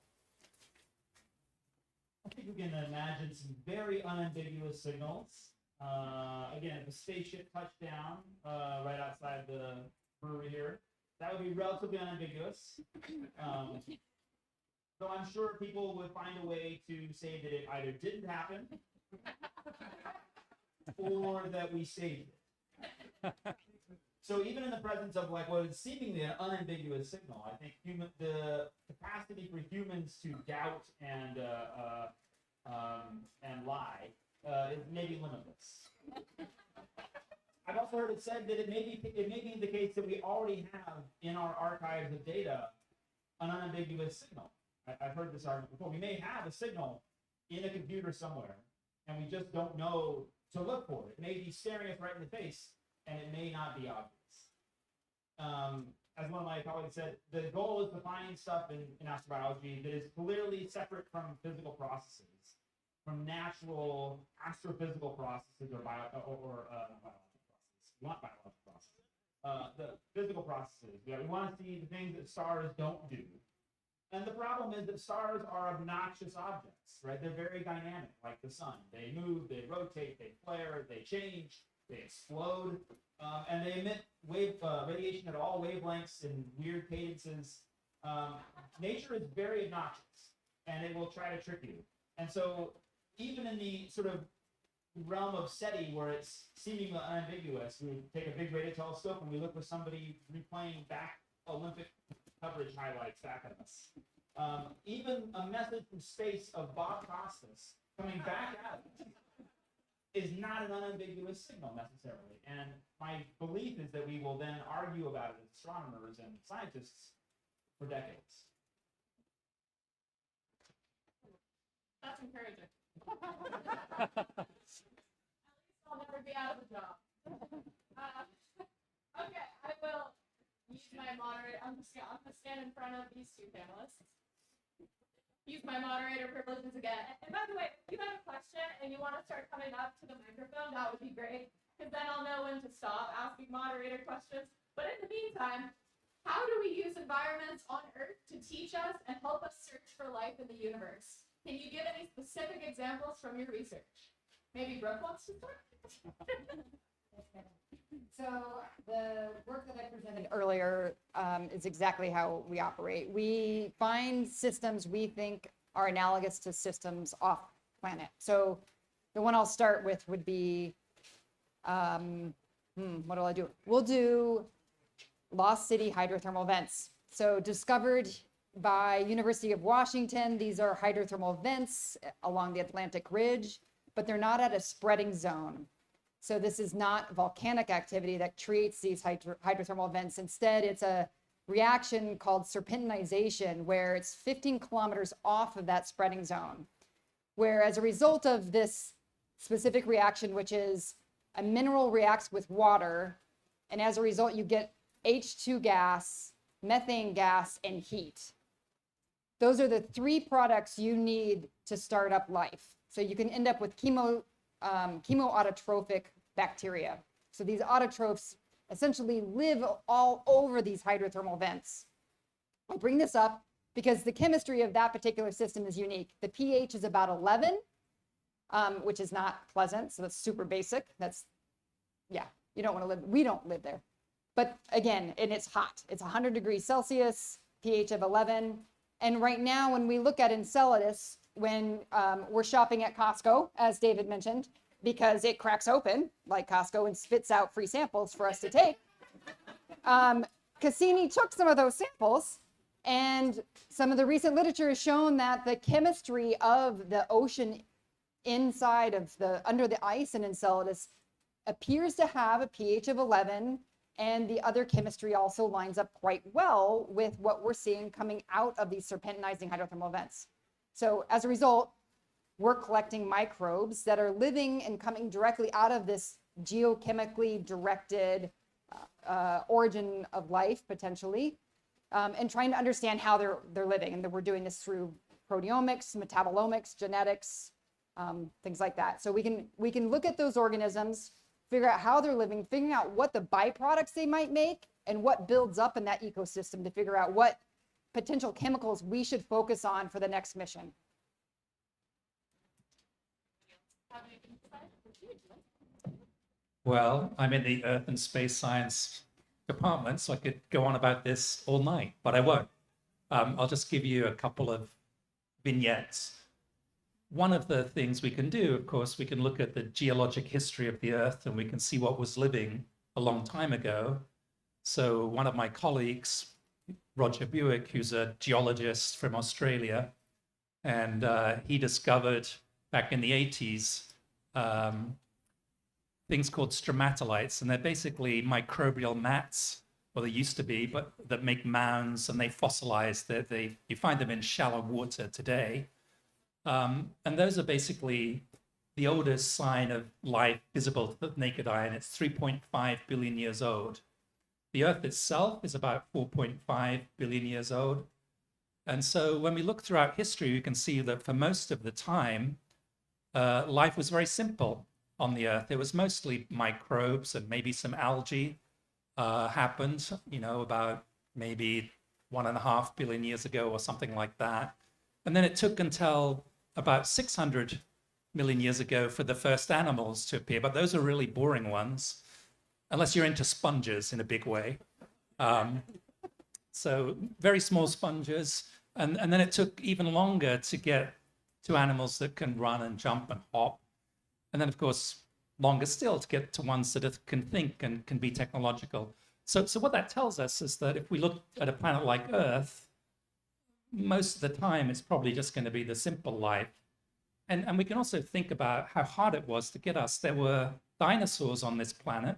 I think we can imagine some very unambiguous signals. Again, if a spaceship touched down right outside the brewery here, that would be relatively unambiguous. So I'm sure people would find a way to say that it either didn't happen or that we saved it. So even in the presence of what is seemingly an unambiguous signal, I think the capacity for humans to doubt and lie is maybe limitless. I I've also heard it said that it may be the case that we already have in our archives of data an unambiguous signal. I've heard this argument before. We may have a signal in a computer somewhere, and we just don't know to look for it. It may be staring us right in the face, and it may not be obvious. As one of my colleagues said, the goal is to find stuff in astrobiology that is clearly separate from physical processes, from natural astrophysical processes or not biological processes. We want biological processes. The physical processes. We want to see the things that stars don't do. And the problem is that stars are obnoxious objects, right? They're very dynamic, like the sun. They move, they rotate, they flare, they change, they explode, and they emit radiation at all wavelengths and weird cadences. Nature is very obnoxious, and it will try to trick you. And so even in the sort of realm of SETI, where it's seemingly unambiguous, we take a big radio telescope and we look for somebody replaying back Olympic coverage highlights back at us. Even a message from space of Bob Costas coming back at us is not an unambiguous signal necessarily. And my belief is that we will then argue about it as astronomers and scientists for decades. That's encouraging. At least I'll never be out of a job. Okay, I will use my moderator. I'm just gonna stand in front of these two panelists. Use my moderator privileges again. And by the way, if you have a question and you want to start coming up to the microphone, that would be great, because then I'll know when to stop asking moderator questions. But in the meantime, how do we use environments on Earth to teach us and help us search for life in the universe? Can you give any specific examples from your research? Maybe Brooke wants to start? So the work that I presented earlier is exactly how we operate. We find systems we think are analogous to systems off planet. So the one I'll start with would be, what will I do? We'll do Lost City hydrothermal vents. So discovered by University of Washington, these are hydrothermal vents along the Atlantic Ridge, but they're not at a spreading zone. So this is not volcanic activity that creates these hydrothermal vents. Instead, it's a reaction called serpentinization, where it's 15 kilometers off of that spreading zone, where as a result of this specific reaction, which is a mineral reacts with water, and as a result, you get H2 gas, methane gas, and heat. Those are the three products you need to start up life. So you can end up with chemoautotrophic bacteria. So these autotrophs essentially live all over these hydrothermal vents. I bring this up because the chemistry of that particular system is unique. The pH is about 11, which is not pleasant. So that's super basic. That's, yeah, you don't want to live, we don't live there. But again, and it's hot. It's 100 degrees Celsius, pH of 11. And right now, when we look at Enceladus, when we're shopping at Costco, as David mentioned, because it cracks open like Costco and spits out free samples for us to take. Cassini took some of those samples, and some of the recent literature has shown that the chemistry of the ocean inside of under the ice in Enceladus appears to have a pH of 11, and the other chemistry also lines up quite well with what we're seeing coming out of these serpentinizing hydrothermal vents. So as a result, we're collecting microbes that are living and coming directly out of this geochemically directed origin of life, potentially, and trying to understand how they're living. And we're doing this through proteomics, metabolomics, genetics, things like that. So we can look at those organisms, figure out how they're living, figuring out what the byproducts they might make, and what builds up in that ecosystem to figure out what potential chemicals we should focus on for the next mission. Well, I'm in the Earth and Space Science department, so I could go on about this all night, but I won't. I'll just give you a couple of vignettes. One of the things we can do, of course, we can look at the geologic history of the Earth, and we can see what was living a long time ago. So one of my colleagues, Roger Buick, who's a geologist from Australia, and he discovered back in the 80s things called stromatolites, and they're basically microbial mats, or they used to be, but that make mounds and they fossilize. You find them in shallow water today. And those are basically the oldest sign of life visible to the naked eye, and it's 3.5 billion years old. The Earth itself is about 4.5 billion years old. And so when we look throughout history, we can see that for most of the time, life was very simple on the Earth. It was mostly microbes and maybe some algae happened, about maybe 1.5 billion years ago or something like that. And then it took until about 600 million years ago for the first animals to appear, but those are really boring ones, unless you're into sponges in a big way. So very small sponges, and then it took even longer to get to animals that can run and jump and hop. And then, of course, longer still to get to ones that can think and can be technological. So what that tells us is that if we look at a planet like Earth, most of the time it's probably just going to be the simple life. And we can also think about how hard it was to get us. There were dinosaurs on this planet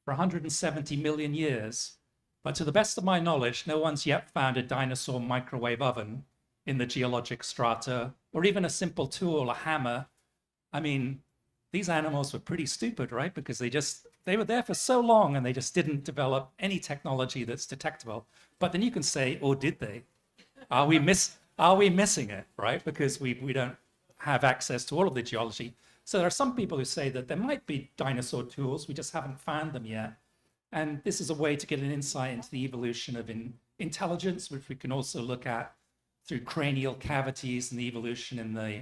for 170 million years. But to the best of my knowledge, no one's yet found a dinosaur microwave oven in the geologic strata, or even a simple tool, a hammer. I mean, these animals were pretty stupid, right? Because they were there for so long and they just didn't develop any technology that's detectable. But then you can say, or did they? Are we missing it, right? Because we don't have access to all of the geology. So there are some people who say that there might be dinosaur tools, we just haven't found them yet. And this is a way to get an insight into the evolution of intelligence, which we can also look at through cranial cavities and the evolution in the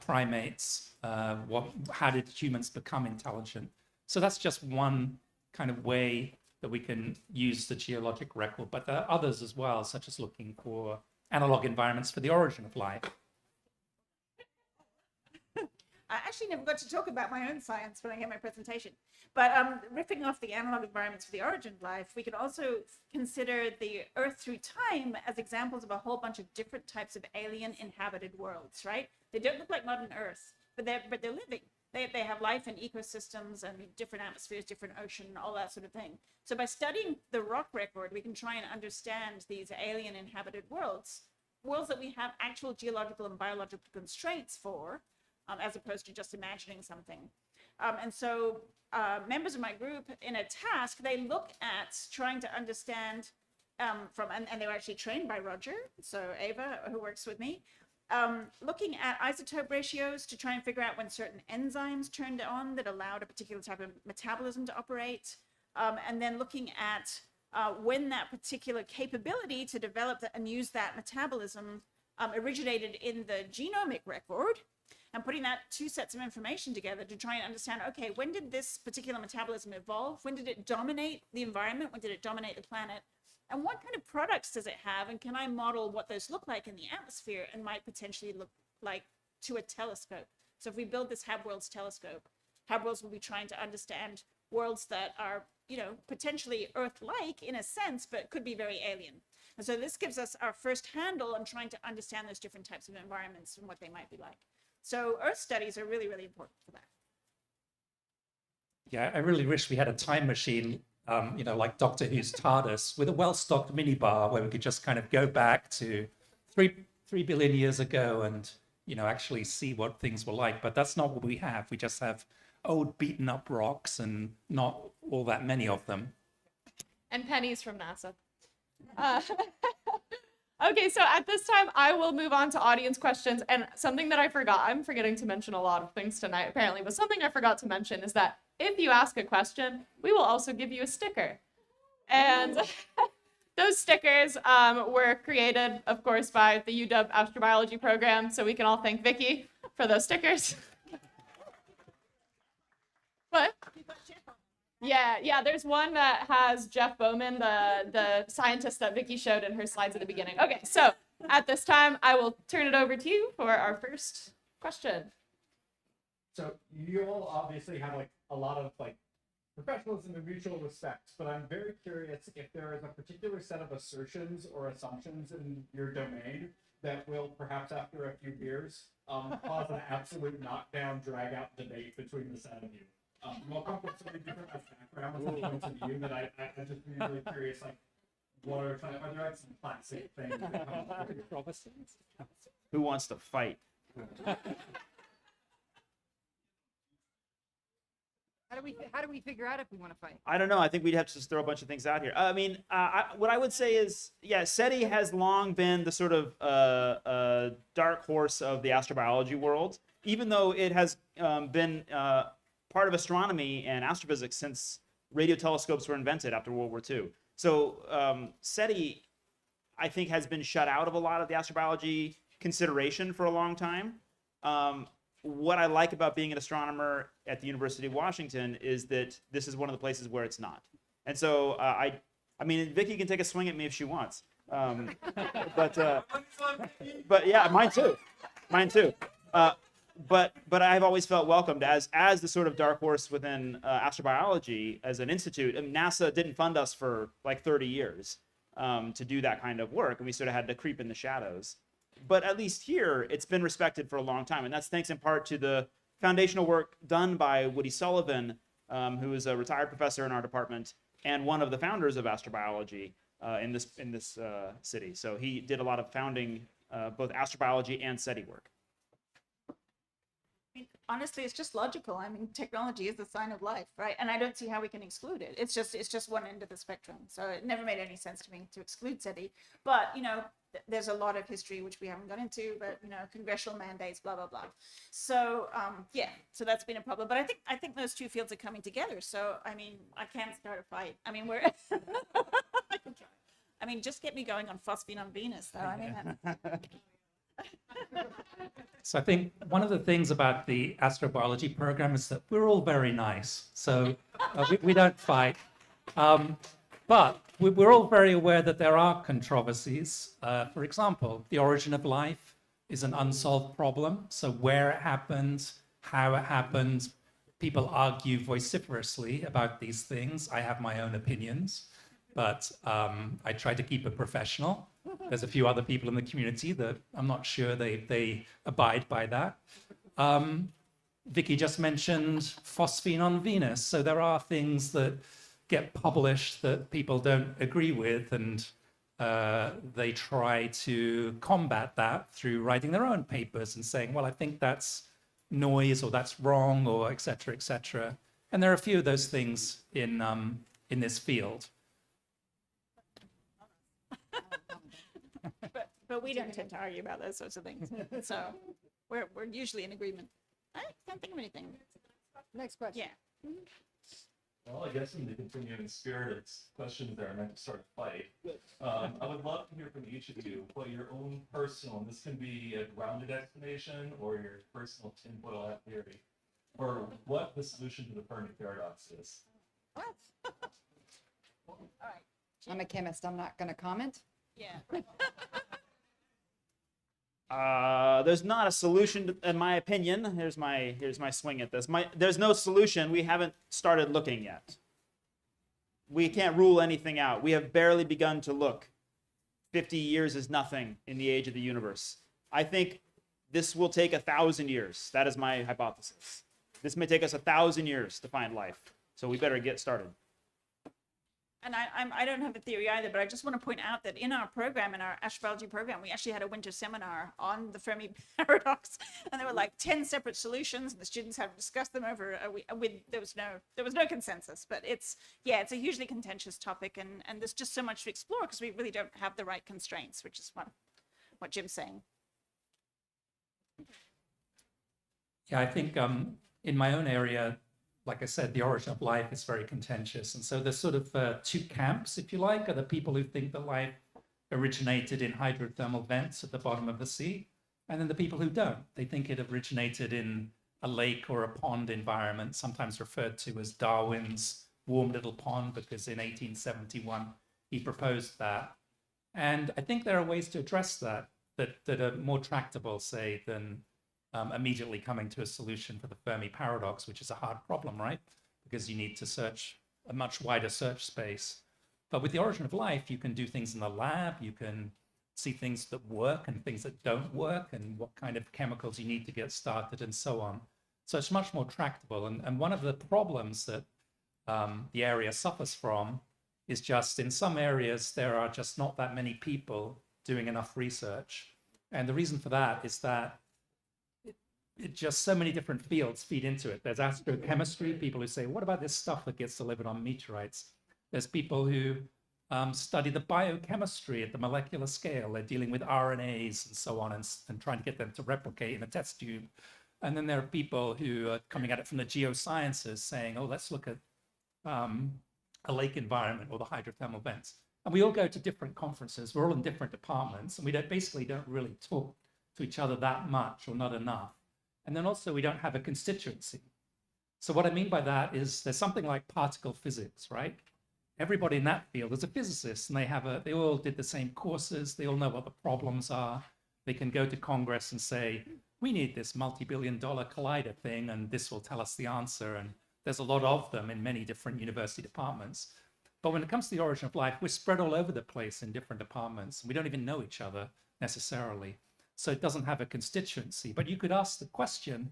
primates. How did humans become intelligent? So that's just one kind of way that we can use the geologic record, but there are others as well, such as looking for analog environments for the origin of life. I actually never got to talk about my own science when I gave my presentation. But riffing off the analog environments for the origin of life, we can also consider the Earth through time as examples of a whole bunch of different types of alien inhabited worlds, right? They don't look like modern Earth, but they're living. They have life in ecosystems and different atmospheres, different ocean, all that sort of thing. So by studying the rock record, we can try and understand these alien inhabited worlds that we have actual geological and biological constraints for, as opposed to just imagining something. And so members of my group in a task, they look at trying to understand and they were actually trained by Roger, so Ava, who works with me, looking at isotope ratios to try and figure out when certain enzymes turned on that allowed a particular type of metabolism to operate, and then looking at when that particular capability to develop and use that metabolism originated in the genomic record, and putting that two sets of information together to try and understand, okay, when did this particular metabolism evolve? When did it dominate the environment? When did it dominate the planet? And what kind of products does it have? And can I model what those look like in the atmosphere and might potentially look like to a telescope? So if we build this HabWorlds telescope, HabWorlds will be trying to understand worlds that are, potentially Earth-like in a sense, but could be very alien. And so this gives us our first handle on trying to understand those different types of environments and what they might be like. So Earth studies are really, really important for that. Yeah, I really wish we had a time machine, like Doctor Who's TARDIS, with a well-stocked minibar where we could just kind of go back to 3 billion years ago and, actually see what things were like. But that's not what we have. We just have old beaten up rocks and not all that many of them. And pennies from NASA. Okay, so at this time, I will move on to audience questions. And something that I forgot, I'm forgetting to mention a lot of things tonight, apparently, but something I forgot to mention is that if you ask a question, we will also give you a sticker. And those stickers were created, of course, by the UW Astrobiology Program, so we can all thank Vicky for those stickers. What? Yeah, there's one that has Jeff Bowman, the scientist that Vicky showed in her slides at the beginning. Okay, so at this time, I will turn it over to you for our first question. So you all obviously have a lot of professionalism and mutual respect, but I'm very curious if there is a particular set of assertions or assumptions in your domain that will perhaps after a few beers cause an absolute knockdown, drag out debate between the set of you. You all come from so many different backgrounds and points of view that I'm just really curious, like, are there like some classic things that come up? Who wants to fight? How do we figure out if we want to fight? I don't know. I think we'd have to just throw a bunch of things out here. I mean, what I would say is, yeah, SETI has long been the sort of dark horse of the astrobiology world, even though it has been part of astronomy and astrophysics since radio telescopes were invented after World War II. So SETI, I think, has been shut out of a lot of the astrobiology consideration for a long time. What I like about being an astronomer at the University of Washington is that this is one of the places where it's not. And so I mean, Vicky can take a swing at me if she wants. But yeah, mine too. But I've always felt welcomed as the sort of dark horse within astrobiology as an institute. And NASA didn't fund us for like 30 years to do that kind of work, and we sort of had to creep in the shadows. But at least here, it's been respected for a long time, and that's thanks in part to the foundational work done by Woody Sullivan, who is a retired professor in our department and one of the founders of astrobiology in this city. So he did a lot of founding both astrobiology and SETI work. I mean, honestly, it's just logical. I mean, technology is the sign of life, right? And I don't see how we can exclude it. It's just one end of the spectrum. So it never made any sense to me to exclude SETI. But, you know, there's a lot of history which we haven't got into, but, you know, congressional mandates, blah, blah, blah. So, yeah, so that's been a problem. But I think those two fields are coming together. So, I mean, I can start a fight. I mean, I mean, just get me going on phosphine on Venus, though. I mean, that's... So I think one of the things about the astrobiology program is that we're all very nice. So we don't fight. But we're all very aware that there are controversies. For example, the origin of life is an unsolved problem. So where it happens, how it happens, people argue vociferously about these things. I have my own opinions, but I try to keep it professional. There's a few other people in the community that I'm not sure they abide by that. Vicky just mentioned phosphine on Venus. So there are things that get published that people don't agree with, and they try to combat that through writing their own papers and saying, well, I think that's noise, or that's wrong, or et cetera, et cetera. And there are a few of those things in this field. But we don't tend to argue about those sorts of things. So we're usually in agreement. I can't think of anything. Next question. Yeah. Well, I guess in the continuing spirit of questions that are meant to start a fight, I would love to hear from each of you what your own personal, and this can be a grounded explanation or your personal tinfoil hat theory, or what the solution to the Fermi paradox is. What? All right. I'm a chemist. I'm not going to comment. Yeah. There's not a solution, in my opinion. Here's my swing at this. There's no solution. We haven't started looking yet. We can't rule anything out. We have barely begun to look. 50 years is nothing in the age of the universe. I think this will take 1,000 years. That is my hypothesis. This may take us 1,000 years to find life. So we better get started. And I don't have a theory either, but I just want to point out that in our program, in our astrobiology program, we actually had a winter seminar on the Fermi paradox, and there were like 10 separate solutions, and the students had to discuss them over a week. There was no consensus, but it's a hugely contentious topic, and there's just so much to explore because we really don't have the right constraints, which is what Jim's saying. Yeah, I think in my own area, like I said, the origin of life is very contentious. And so there's sort of two camps, if you like, are the people who think that life originated in hydrothermal vents at the bottom of the sea, and then the people who don't. They think it originated in a lake or a pond environment, sometimes referred to as Darwin's warm little pond, because in 1871 he proposed that. And I think there are ways to address that are more tractable, say, than immediately coming to a solution for the Fermi paradox, which is a hard problem, right? Because you need to search a much wider search space. But with the origin of life, you can do things in the lab, you can see things that work and things that don't work, and what kind of chemicals you need to get started and so on. So it's much more tractable. And one of the problems that the area suffers from is just in some areas, there are just not that many people doing enough research. And the reason for that is that it just so many different fields feed into it. There's astrochemistry, people who say, what about this stuff that gets delivered on meteorites? There's people who study the biochemistry at the molecular scale. They're dealing with RNAs and so on and trying to get them to replicate in a test tube. And then there are people who are coming at it from the geosciences saying, oh, let's look at a lake environment or the hydrothermal vents. And we all go to different conferences. We're all in different departments, and we basically don't really talk to each other that much or not enough. And then also we don't have a constituency. So what I mean by that is there's something like particle physics, right? Everybody in that field is a physicist, and they all did the same courses. They all know what the problems are. They can go to Congress and say, we need this multi-billion-dollar collider thing, and this will tell us the answer. And there's a lot of them in many different university departments. But when it comes to the origin of life, we're spread all over the place in different departments. We don't even know each other necessarily. So it doesn't have a constituency. But you could ask the question,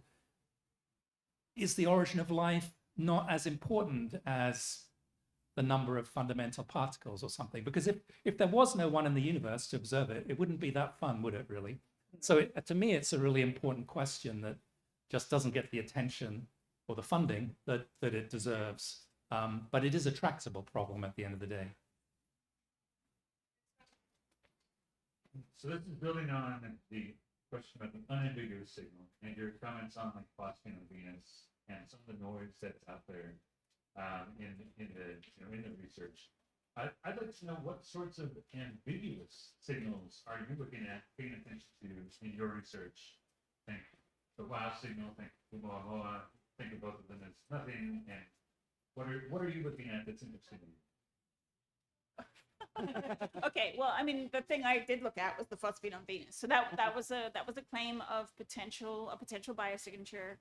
is the origin of life not as important as the number of fundamental particles or something? Because if there was no one in the universe to observe it, it wouldn't be that fun, would it really? So to me, it's a really important question that just doesn't get the attention or the funding that it deserves. But it is a tractable problem at the end of the day. So this is building on the question about the unambiguous signal and your comments on like phosphine on Venus and some of the noise that's out there in the research. I'd like to know what sorts of ambiguous signals are you looking at, paying attention to in your research? Think the wow signal, think Oumuamua, think of both of them as nothing, and what are you looking at that's interesting to you? Okay, well, I mean, the thing I did look at was the phosphine on Venus. So that was a claim of a potential biosignature.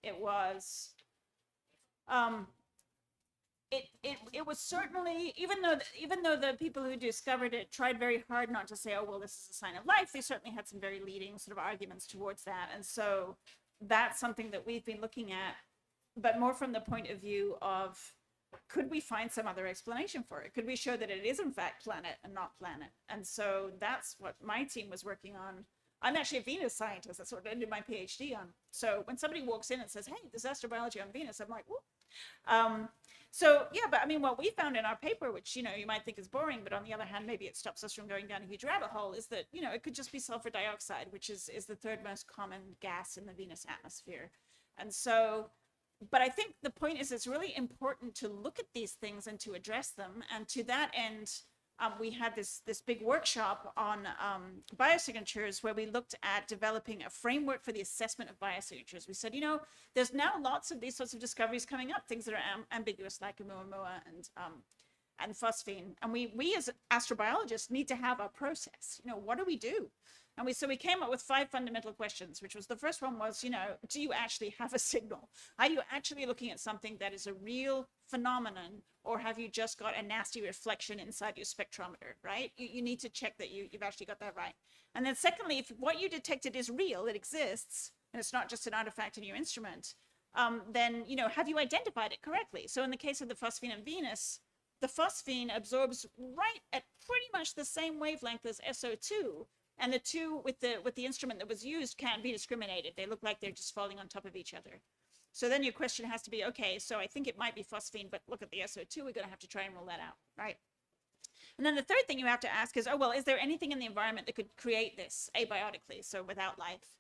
It was it was certainly, even though the people who discovered it tried very hard not to say, oh well, this is a sign of life, they certainly had some very leading sort of arguments towards that. And so that's something that we've been looking at, but more from the point of view of, could we find some other explanation for it? Could we show that it is in fact planet and not planet? And so that's what my team was working on. I'm actually a Venus scientist. That's what I did my PhD on. So when somebody walks in and says, hey, there's astrobiology on Venus, I'm like, whoop. So yeah, but I mean, what we found in our paper, which, you might think is boring, but on the other hand, maybe it stops us from going down a huge rabbit hole, is that, it could just be sulfur dioxide, which is the third most common gas in the Venus atmosphere. And so, but I think the point is it's really important to look at these things and to address them. And to that end, we had this big workshop on biosignatures where we looked at developing a framework for the assessment of biosignatures. We said, there's now lots of these sorts of discoveries coming up, things that are ambiguous like Oumuamua and phosphine. And we as astrobiologists need to have a process. What do we do? And so we came up with 5 fundamental questions, which was, the first one was, do you actually have a signal? Are you actually looking at something that is a real phenomenon, or have you just got a nasty reflection inside your spectrometer, right? You need to check that you've actually got that right. And then secondly, if what you detected is real, it exists, and it's not just an artifact in your instrument, then, have you identified it correctly? So in the case of the phosphine on Venus, the phosphine absorbs right at pretty much the same wavelength as SO2, and the two with the instrument that was used can't be discriminated. They look like they're just falling on top of each other. So then your question has to be, okay, so I think it might be phosphine, but look at the SO2, we're going to have to try and rule that out, right? And then the third thing you have to ask is, oh, well, is there anything in the environment that could create this abiotically, so without life?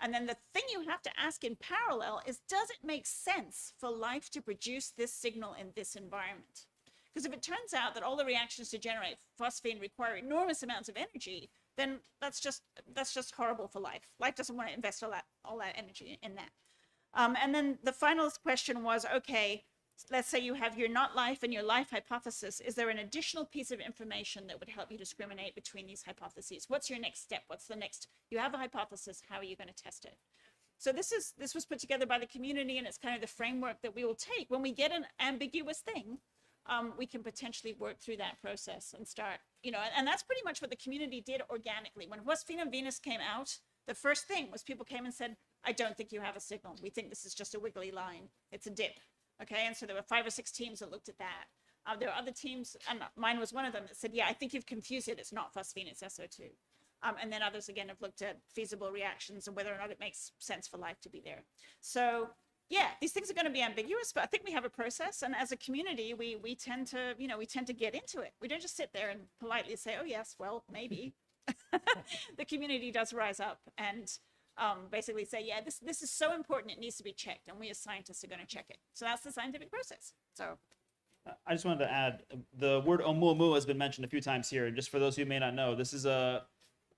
And then the thing you have to ask in parallel is, does it make sense for life to produce this signal in this environment? Because if it turns out that all the reactions to generate phosphine require enormous amounts of energy, then that's just horrible for life. Life doesn't want to invest all that energy in that. And then the final question was, okay, let's say you have your not life and your life hypothesis. Is there an additional piece of information that would help you discriminate between these hypotheses? What's your next step? What's the next? You have a hypothesis. How are you going to test it? So this was put together by the community, and it's kind of the framework that we will take when we get an ambiguous thing. We can potentially work through that process and start, and that's pretty much what the community did organically. When phosphine on Venus came out, the first thing was people came and said, I don't think you have a signal. We think this is just a wiggly line. It's a dip. Okay, and so there were 5 or 6 teams that looked at that. There were other teams, and mine was one of them, that said, yeah, I think you've confused it. It's not phosphine, it's SO2. And then others, again, have looked at feasible reactions and whether or not it makes sense for life to be there. So, yeah, these things are going to be ambiguous, but I think we have a process. And as a community, we tend to, we tend to get into it. We don't just sit there and politely say, oh, yes, well, maybe. The community does rise up and basically say, yeah, this is so important, it needs to be checked. And we as scientists are going to check it. So that's the scientific process. So I just wanted to add, the word Oumuamua has been mentioned a few times here. Just for those who may not know, this is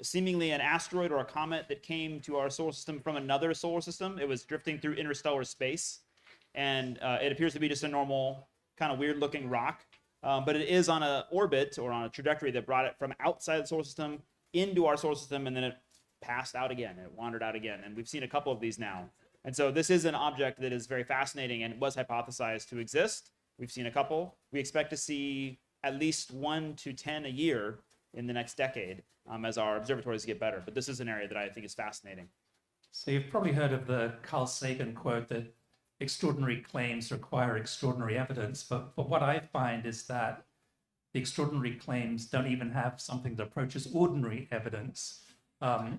seemingly an asteroid or a comet that came to our solar system from another solar system. It was drifting through interstellar space, and it appears to be just a normal, kind of weird looking rock. But it is on an orbit or on a trajectory that brought it from outside the solar system into our solar system, and then it passed out again. It wandered out again, and we've seen a couple of these now. And so this is an object that is very fascinating and was hypothesized to exist. We've seen a couple. We expect to see at least 1 to 10 a year in the next decade as our observatories get better. But this is an area that I think is fascinating. So you've probably heard of the Carl Sagan quote that extraordinary claims require extraordinary evidence. But what I find is that the extraordinary claims don't even have something that approaches ordinary evidence.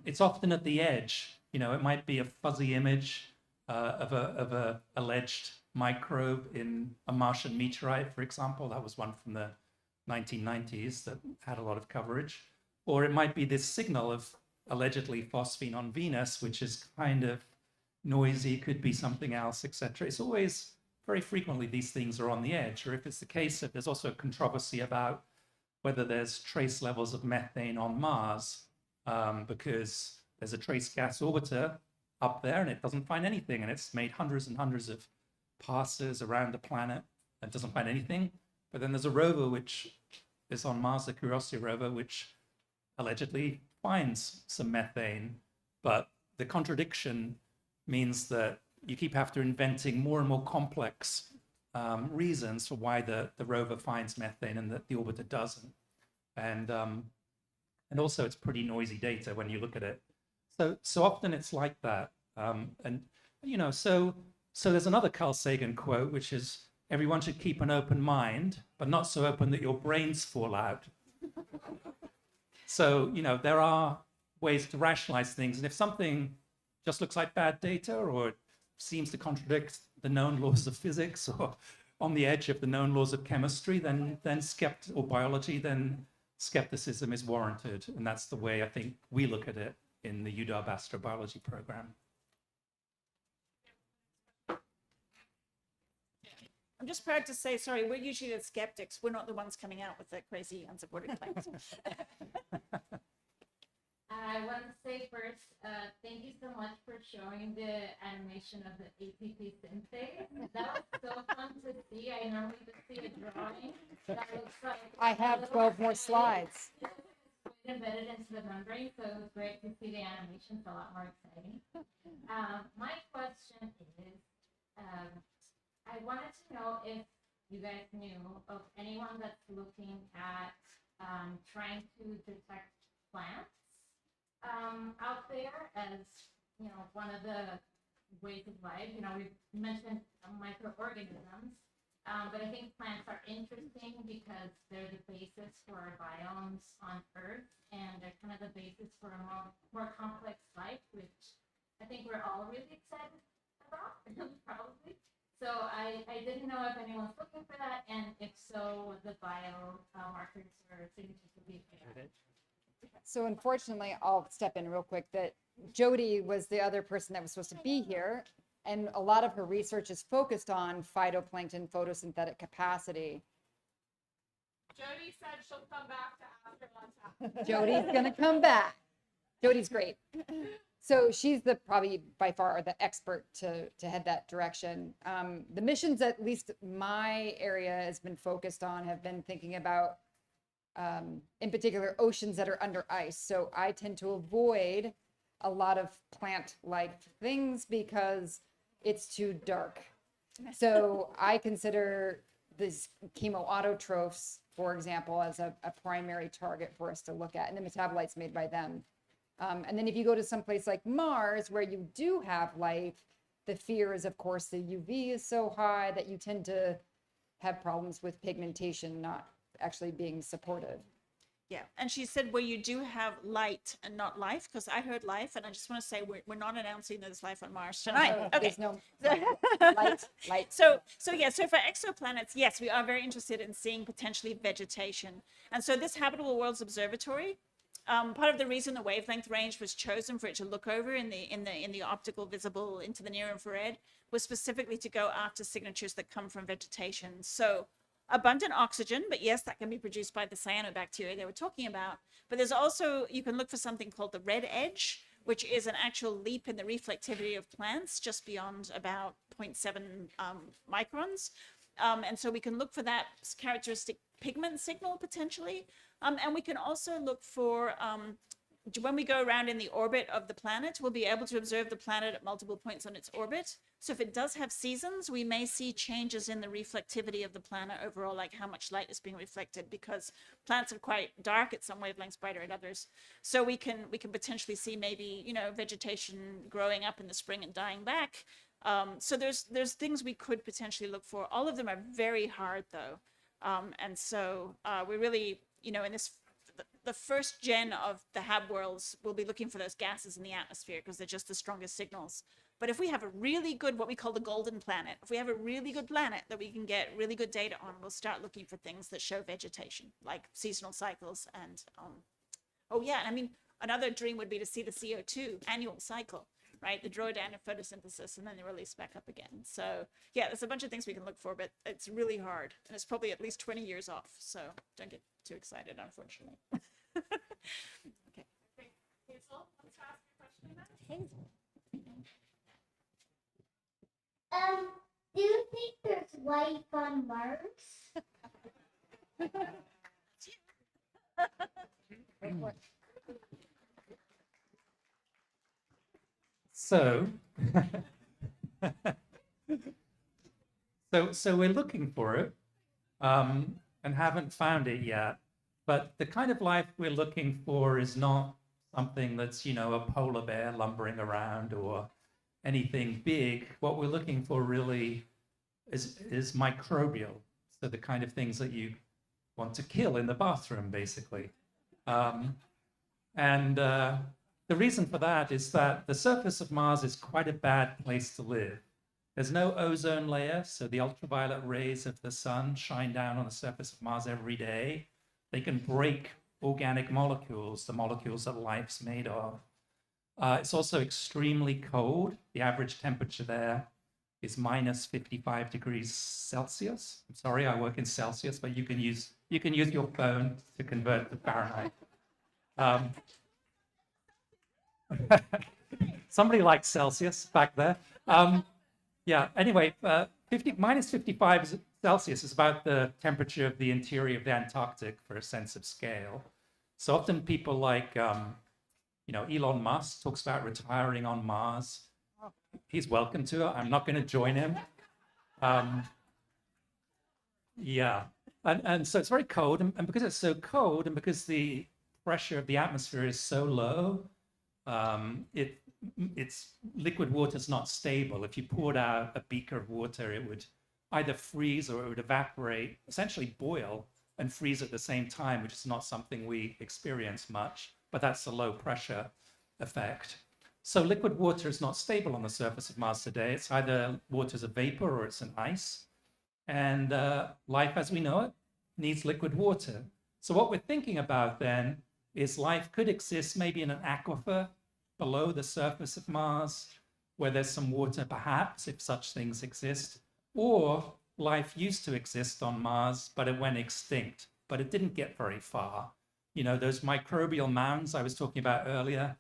It's often at the edge. It might be a fuzzy image of a alleged microbe in a Martian meteorite, for example. That was one from the 1990s that had a lot of coverage. Or it might be this signal of allegedly phosphine on Venus, which is kind of noisy, could be something else, etc. It's always, very frequently, these things are on the edge. Or if it's the case that there's also a controversy about whether there's trace levels of methane on Mars, because there's a trace gas orbiter up there and it doesn't find anything, and it's made hundreds and hundreds of passes around the planet and doesn't find anything. But then there's a rover which is on Mars, the Curiosity rover, which allegedly finds some methane. But the contradiction means that you keep after inventing more and more complex reasons for why the rover finds methane and that the orbiter doesn't. And also it's pretty noisy data when you look at it. So often it's like that. So there's another Carl Sagan quote, which is, everyone should keep an open mind, but not so open that your brains fall out. So, there are ways to rationalize things. And if something just looks like bad data or seems to contradict the known laws of physics or on the edge of the known laws of chemistry, then or biology, then skepticism is warranted. And that's the way I think we look at it in the UW Astrobiology Program. I'm just proud to say, sorry, we're usually the skeptics. We're not the ones coming out with the crazy unsupported claims. I want to say first, thank you so much for showing the animation of the ATP synthase. That was so fun to see. I normally just see a drawing that looks like... I have 12 more slides. Embedded into the membrane, so it was great to see the animation. It's a lot more exciting. My question is, I wanted to know if you guys knew of anyone that's looking at trying to detect plants out there as, one of the ways of life. We've mentioned microorganisms, but I think plants are interesting because they're the basis for our biomes on Earth, and they're kind of the basis for a more complex life, which I think we're all really excited about, probably. So I didn't know if anyone's looking for that, and if so, the biomarkers or signatures would be available. So unfortunately, I'll step in real quick, that Jody was the other person that was supposed to be here, and a lot of her research is focused on phytoplankton photosynthetic capacity. Jody said she'll come back to Astro on Jody's gonna come back. Jody's great. So she's probably by far the expert to head that direction. The missions, at least my area has been focused on, have been thinking about, in particular, oceans that are under ice. So I tend to avoid a lot of plant-like things because it's too dark. So I consider these chemoautotrophs, for example, as a primary target for us to look at, and the metabolites made by them. And then if you go to someplace like Mars, where you do have life, the fear is, of course, the UV is so high that you tend to have problems with pigmentation not actually being supportive. Yeah, and she said where you do have light and not life, because I heard life, and I just want to say we're not announcing there's life on Mars tonight. Okay. There's no light. So for exoplanets, yes, we are very interested in seeing potentially vegetation. And so this Habitable Worlds Observatory, part of the reason the wavelength range was chosen for it to look over in the optical visible into the near infrared was specifically to go after signatures that come from vegetation. So abundant oxygen, but yes, that can be produced by the cyanobacteria they were talking about. But there's also, you can look for something called the red edge, which is an actual leap in the reflectivity of plants just beyond about 0.7 microns. And so we can look for that characteristic pigment signal potentially. And we can also look for, when we go around in the orbit of the planet, we'll be able to observe the planet at multiple points on its orbit. So if it does have seasons, we may see changes in the reflectivity of the planet overall, like how much light is being reflected, because planets are quite dark at some wavelengths, brighter at others. So we can potentially see maybe, you know, vegetation growing up in the spring and dying back. So there's things we could potentially look for. All of them are very hard though. And so we really, you know, in this, the first gen of the HAB worlds, we'll be looking for those gases in the atmosphere because they're just the strongest signals. But if we have a really good, what we call the golden planet, if we have a really good planet that we can get really good data on, we'll start looking for things that show vegetation, like seasonal cycles. And, oh yeah, I mean, another dream would be to see the CO2 annual cycle, right? The drawdown of photosynthesis and then the release back up again. So yeah, there's a bunch of things we can look for, but it's really hard. And it's probably at least 20 years off. So don't get too excited, unfortunately. Okay. Hazel, let's ask your question now. Do you think there's life on Mars? So, so we're looking for it and haven't found it yet. But the kind of life we're looking for is not something that's, you know, a polar bear lumbering around or anything big. What we're looking for really is microbial. So the kind of things that you want to kill in the bathroom, basically. The reason for that is that the surface of Mars is quite a bad place to live. There's no ozone layer, so the ultraviolet rays of the sun shine down on the surface of Mars every day. They can break organic molecules, the molecules that life's made of. It's also extremely cold. The average temperature there is minus 55 degrees Celsius. I'm sorry, I work in Celsius, but you can use your phone to convert to Fahrenheit. Somebody likes Celsius back there. Yeah, anyway, minus 55 Celsius is about the temperature of the interior of the Antarctic for a sense of scale. So often people like, you know, Elon Musk talks about retiring on Mars. He's welcome to it. I'm not going to join him. Yeah, and so it's very cold. And because it's so cold and because the pressure of the atmosphere is so low, it's liquid water is not stable. If you poured out a beaker of water, it would either freeze or it would evaporate, essentially boil and freeze at the same time, which is not something we experience much, but that's a low pressure effect. So liquid water is not stable on the surface of Mars today. It's either water as a vapor or it's an ice. And life as we know it needs liquid water. So what we're thinking about then is life could exist maybe in an aquifer below the surface of Mars, where there's some water perhaps, if such things exist, or life used to exist on Mars, but it went extinct, but it didn't get very far. You know, those microbial mounds I was talking about earlier,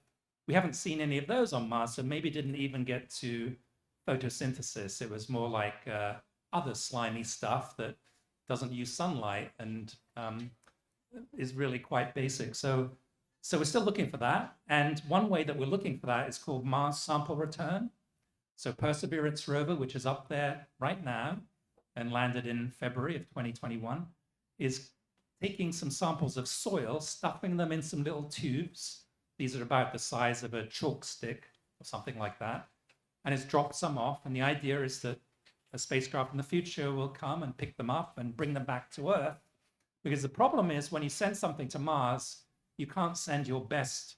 we haven't seen any of those on Mars, so maybe it didn't even get to photosynthesis. It was more like other slimy stuff that doesn't use sunlight and is really quite basic. So we're still looking for that. And one way that we're looking for that is called Mars Sample Return. So Perseverance rover, which is up there right now and landed in February of 2021, is taking some samples of soil, stuffing them in some little tubes, These are about the size of a chalk stick or something like that. And it's dropped some off. And the idea is that a spacecraft in the future will come and pick them up and bring them back to Earth. Because the problem is when you send something to Mars, you can't send your best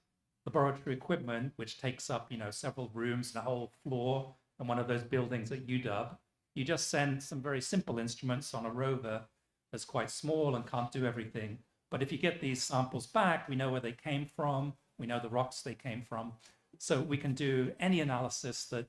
laboratory equipment, which takes up, several rooms and a whole floor and one of those buildings at UW. You just send some very simple instruments on a rover that's quite small and can't do everything. But if you get these samples back, we know where they came from. We know the rocks they came from. So we can do any analysis that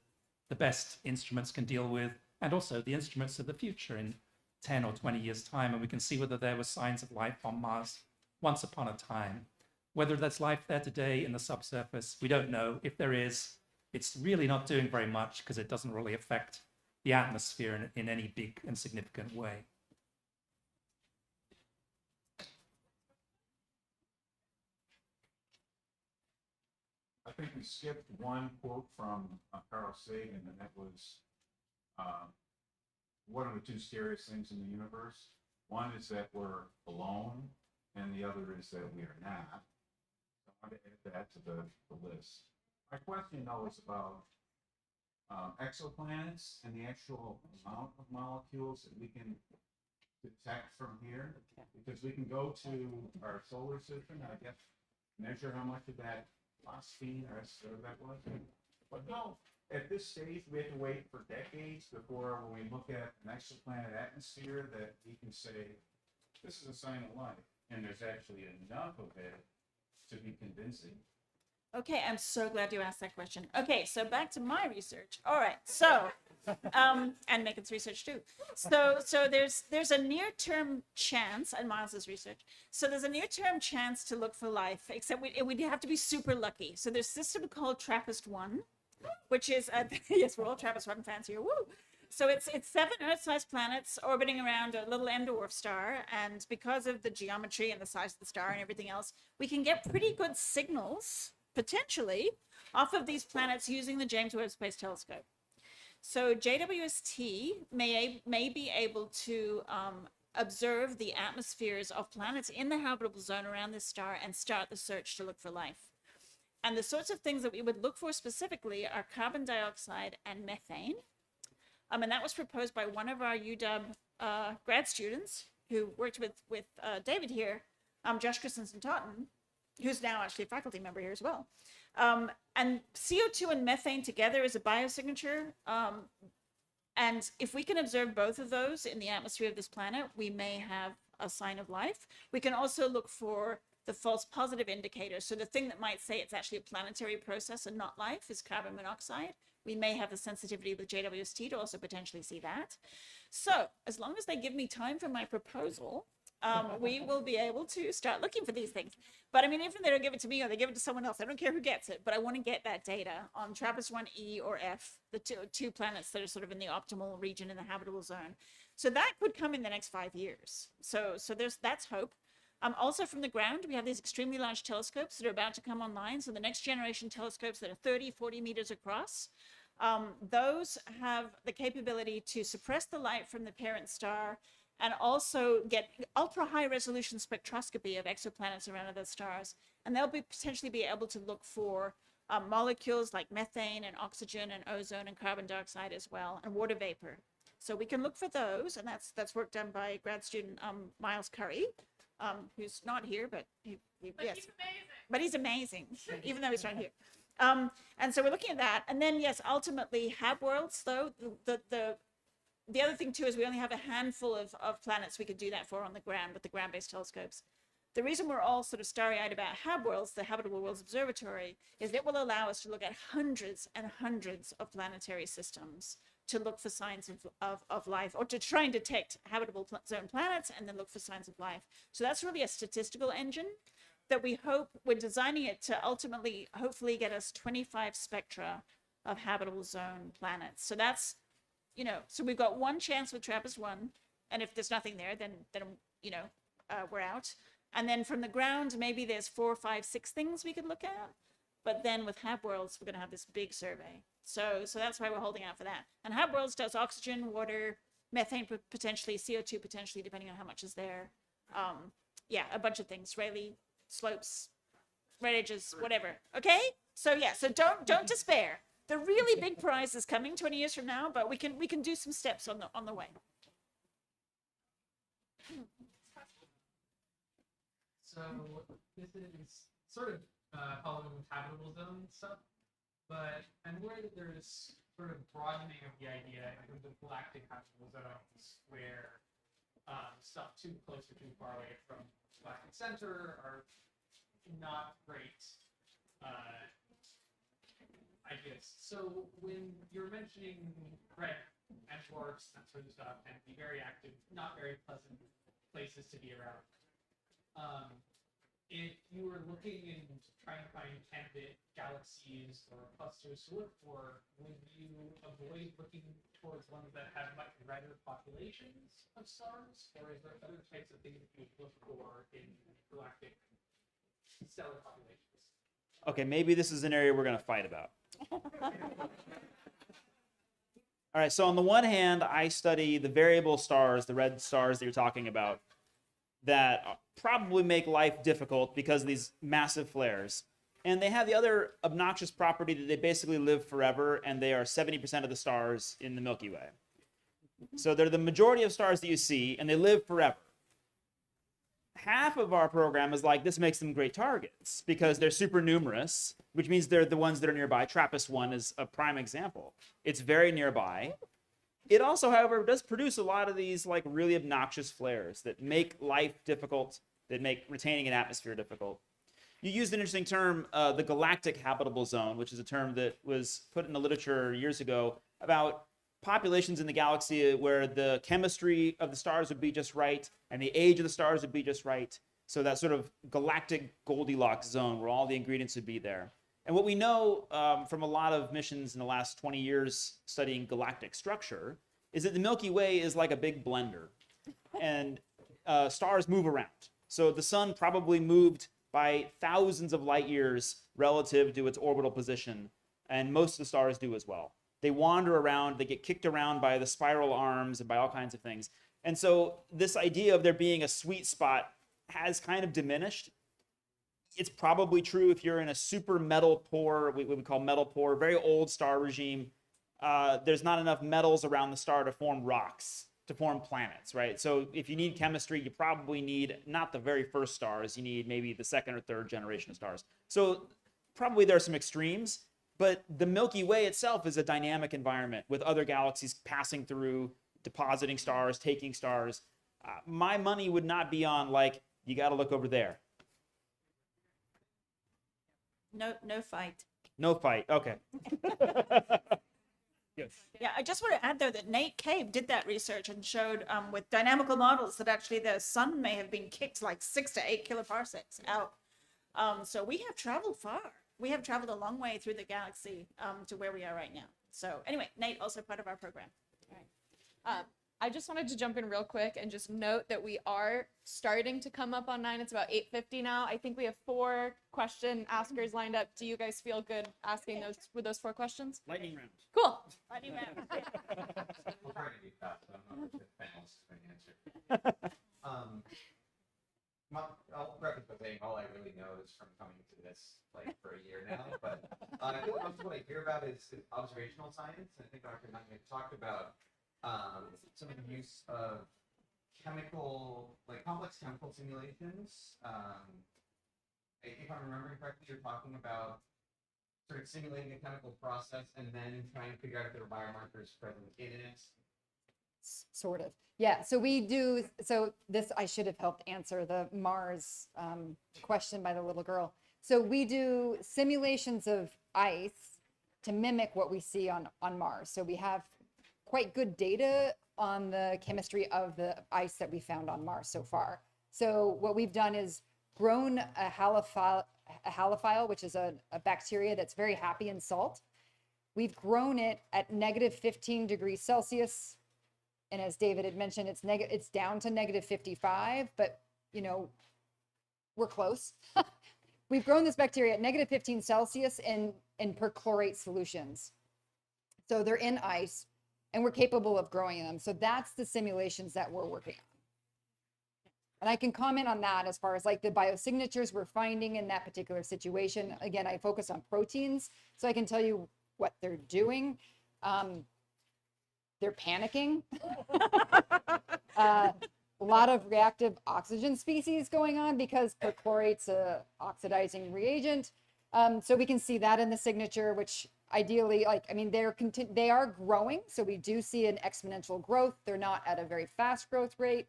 the best instruments can deal with, and also the instruments of the future in 10 or 20 years' time. And we can see whether there were signs of life on Mars once upon a time. Whether there's life there today in the subsurface, we don't know. If there is, it's really not doing very much because it doesn't really affect the atmosphere in any big and significant way. I think we skipped one quote from Carl Sagan, and that was, what are the two scariest things in the universe? One is that we're alone, and the other is that we are not. I want to add that to the list. My question, though, is about exoplanets and the actual amount of molecules that we can detect from here, because we can go to our solar system and I guess measure how much of that phosphine or whatever that was. But no, at this stage, we have to wait for decades before when we look at an exoplanet atmosphere that we can say, this is a sign of life. And there's actually enough of it to be convincing. Okay, I'm so glad you asked that question. Okay, so back to my research. All right, so, and Megan's research too. So there's a near-term chance, and Miles's research. So there's a near-term chance to look for life, except we'd have to be super lucky. So there's a system called TRAPPIST-1, which is, yes, we're all TRAPPIST-1 fans here, woo! So it's 7 Earth-sized planets orbiting around a little M-dwarf star, and because of the geometry and the size of the star and everything else, we can get pretty good signals, potentially, off of these planets using the James Webb Space Telescope. So JWST may be able to observe the atmospheres of planets in the habitable zone around this star and start the search to look for life. And the sorts of things that we would look for specifically are carbon dioxide and methane. And that was proposed by one of our UW grad students who worked with David here, Josh Christensen-Totten, who's now actually a faculty member here as well. And CO2 and methane together is a biosignature. And if we can observe both of those in the atmosphere of this planet, we may have a sign of life. We can also look for the false positive indicators. So the thing that might say it's actually a planetary process and not life is carbon monoxide. We may have the sensitivity with JWST to also potentially see that. So as long as they give me time for my proposal, we will be able to start looking for these things. But I mean, even if they don't give it to me or they give it to someone else, I don't care who gets it, but I want to get that data on TRAPPIST-1E or F, the two planets that are sort of in the optimal region in the habitable zone. So that could come in the next 5 years. So that's hope. Also from the ground, we have these extremely large telescopes that are about to come online. So the next generation telescopes that are 30, 40 meters across, those have the capability to suppress the light from the parent star and also get ultra high resolution spectroscopy of exoplanets around other stars. And they'll potentially be able to look for molecules like methane and oxygen and ozone and carbon dioxide as well, and water vapor. So we can look for those, and that's work done by grad student Miles Curry, who's not here, but yes, but he's amazing, even though he's not here. And so we're looking at that, and then yes, ultimately hab worlds. Though the other thing too is we only have a handful of planets we could do that for on the ground with the ground-based telescopes. The reason we're all sort of starry-eyed about hab worlds, the Habitable Worlds Observatory, is it will allow us to look at hundreds and hundreds of planetary systems to look for signs of life, or to try and detect habitable zone planets and then look for signs of life. So that's really a statistical engine that we hope we're designing it to ultimately, hopefully get us 25 spectra of habitable zone planets. So that's, so we've got one chance with TRAPPIST-1, and if there's nothing there, then we're out. And then from the ground, maybe there's 4, 5, 6 things we could look at. But then with hab worlds, we're going to have this big survey. So that's why we're holding out for that. And hab worlds does oxygen, water, methane potentially, CO2 potentially, depending on how much is there. Yeah, a bunch of things. Rayleigh slopes, red edges, whatever. Okay? So yeah, so don't despair. The really big prize is coming 20 years from now, but we can do some steps on the way. So this is sort of following habitable zone stuff, but I'm worried that there's sort of broadening of the idea in terms of galactic habitable zones where stuff too close or too far away from the galactic center are not great ideas. So when you're mentioning red and dwarfs, that sort of stuff, and the very active, not very pleasant places to be around, if you were looking and trying to find candidate galaxies or clusters to look for, would you avoid looking towards ones that have much redder populations of stars, or is there other types of things that you would look for in galactic stellar populations? Okay, maybe this is an area we're going to fight about. All right, so on the one hand, I study the variable stars, the red stars that you're talking about, that probably make life difficult because of these massive flares. And they have the other obnoxious property that they basically live forever, and they are 70% of the stars in the Milky Way. So they're the majority of stars that you see, and they live forever. Half of our program is like, this makes them great targets because they're super numerous, which means they're the ones that are nearby. TRAPPIST-1 is a prime example. It's very nearby. It also, however, does produce a lot of these like really obnoxious flares that make life difficult, that make retaining an atmosphere difficult. You used an interesting term, the galactic habitable zone, which is a term that was put in the literature years ago about populations in the galaxy where the chemistry of the stars would be just right and the age of the stars would be just right. So that sort of galactic Goldilocks zone where all the ingredients would be there. And what we know from a lot of missions in the last 20 years studying galactic structure is that the Milky Way is like a big blender, and stars move around. So the sun probably moved by thousands of light years relative to its orbital position, and most of the stars do as well. They wander around, they get kicked around by the spiral arms and by all kinds of things. And so this idea of there being a sweet spot has kind of diminished. It's probably true if you're in a super metal poor, what we call metal poor, very old star regime. There's not enough metals around the star to form rocks, to form planets, right? So if you need chemistry, you probably need not the very first stars, you need maybe the second or third generation of stars. So probably there are some extremes, but the Milky Way itself is a dynamic environment with other galaxies passing through, depositing stars, taking stars. My money would not be on like, you got to look over there. No fight. No fight. Okay. Yes. Yeah, I just want to add though that Nate Cave did that research and showed with dynamical models that actually the sun may have been kicked like 6 to 8 kiloparsecs out. So we have traveled far. We have traveled a long way through the galaxy to where we are right now. So anyway, Nate, also part of our program. All right. I just wanted to jump in real quick and just note that we are starting to come up on 9. It's about 8:50 now. I think we have 4 question askers lined up. Do you guys feel good asking those 4 questions? Lightning round. Cool. Lightning round. I'll try to be fast. I don't know if the panelists can answer. I'll preface by saying all I really know is from coming to this like for a year now, but I feel like most of what I hear about is observational science. I think Dr. Nunn talked about some of the use of complex chemical simulations. If I'm remembering correctly, you're talking about sort of simulating a chemical process and then trying to figure out if there are biomarkers present in it. Sort of. Yeah, so we do, so this, I should have helped answer the Mars question by the little girl. So we do simulations of ice to mimic what we see on Mars. So we have quite good data on the chemistry of the ice that we found on Mars so far. So what we've done is grown a halophile, which is a bacteria that's very happy in salt. We've grown it at negative 15 degrees Celsius. And as David had mentioned, it's down to negative 55, but you know, we're close. We've grown this bacteria at negative 15 Celsius in perchlorate solutions. So they're in ice and we're capable of growing them. So that's the simulations that we're working on. And I can comment on that as far as like the biosignatures we're finding in that particular situation. Again, I focus on proteins, so I can tell you what they're doing. They're panicking. A lot of reactive oxygen species going on because perchlorate's a oxidizing reagent. So we can see that in the signature, which ideally, like, I mean, they are growing. So we do see an exponential growth. They're not at a very fast growth rate.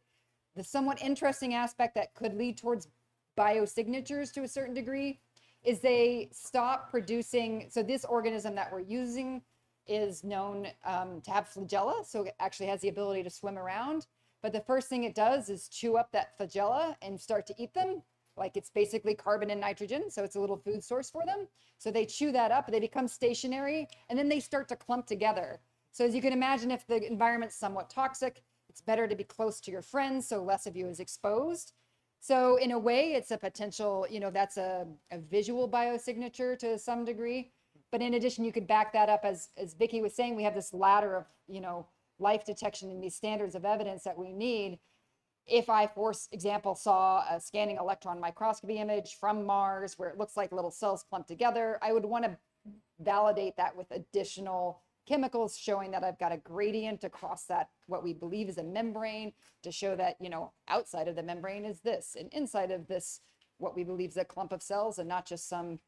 The somewhat interesting aspect that could lead towards biosignatures to a certain degree is they stop producing. So this organism that we're using is known to have flagella. So it actually has the ability to swim around. But the first thing it does is chew up that flagella and start to eat them. Like it's basically carbon and nitrogen. So it's a little food source for them. So they chew that up, they become stationary, and then they start to clump together. So as you can imagine, if the environment's somewhat toxic, it's better to be close to your friends so less of you is exposed. So in a way, it's a potential, that's a visual biosignature to some degree. But in addition, you could back that up, as Vicky was saying, we have this ladder of, life detection and these standards of evidence that we need. If I, for example, saw a scanning electron microscopy image from Mars where it looks like little cells clumped together, I would want to validate that with additional chemicals showing that I've got a gradient across that, what we believe is a membrane, to show that, outside of the membrane is this, and inside of this, what we believe is a clump of cells and not just some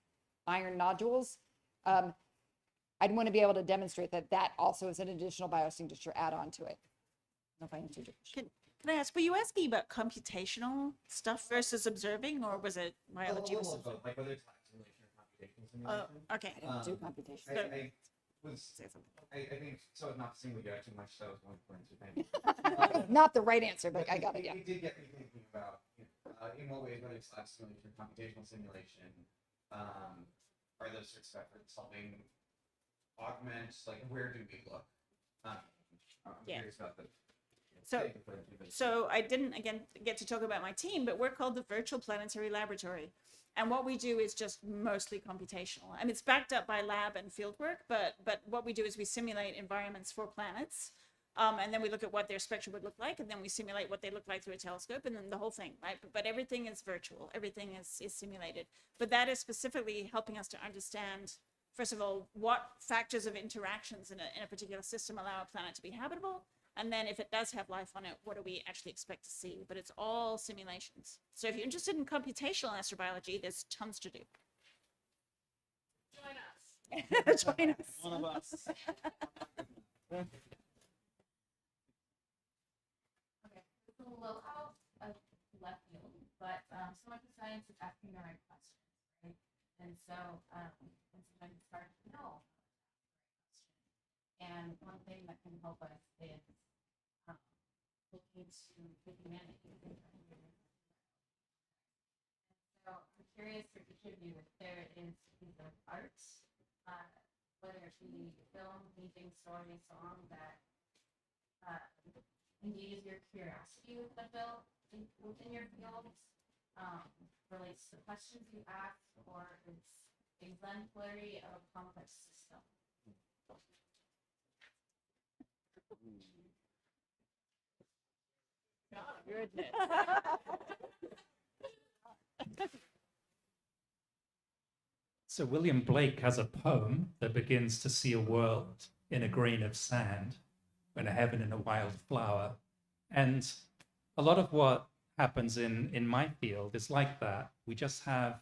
iron nodules. I'd want to be able to demonstrate that that also is an additional biosignature add-on to it. I don't know if I answered your question. Can I ask, were you asking about computational stuff versus observing, or was it biology? A little of both, like whether it's lab simulation or computational simulation. Okay. I don't do computation. I think so. Not to single you out too much, so I was going for answer. Not the right answer, but I got it. Yeah. It did get me thinking about in what ways, whether it's lab simulation or computational simulation, are those sorts of efforts helping augment, like, where do we look? I'm curious about the. So I didn't, again, get to talk about my team, but we're called the Virtual Planetary Laboratory. And what we do is just mostly computational. I mean, it's backed up by lab and field work, but what we do is we simulate environments for planets. And then we look at what their spectrum would look like, and then we simulate what they look like through a telescope, and then the whole thing, right? But everything is virtual, everything is simulated. But that is specifically helping us to understand, first of all, what factors of interactions in a particular system allow a planet to be habitable. And then if it does have life on it, what do we actually expect to see? But it's all simulations. So if you're interested in computational astrobiology, there's tons to do. Join us. Join us. One of us. Okay, it's a little out of left field, but so much of science is asking the right questions, right? And so, and sometimes it's hard to know the right question. And one thing that can help us is looking to the humanity. So I'm curious for each of you if there is either art, whether it be film, painting, story, song, that engages your curiosity with the field within your field, relates to questions you ask, or is exemplary of a complex system. Goodness. So William Blake has a poem that begins to see a world in a grain of sand, and a heaven in a wild flower. And a lot of what happens in my field is like that. We just have,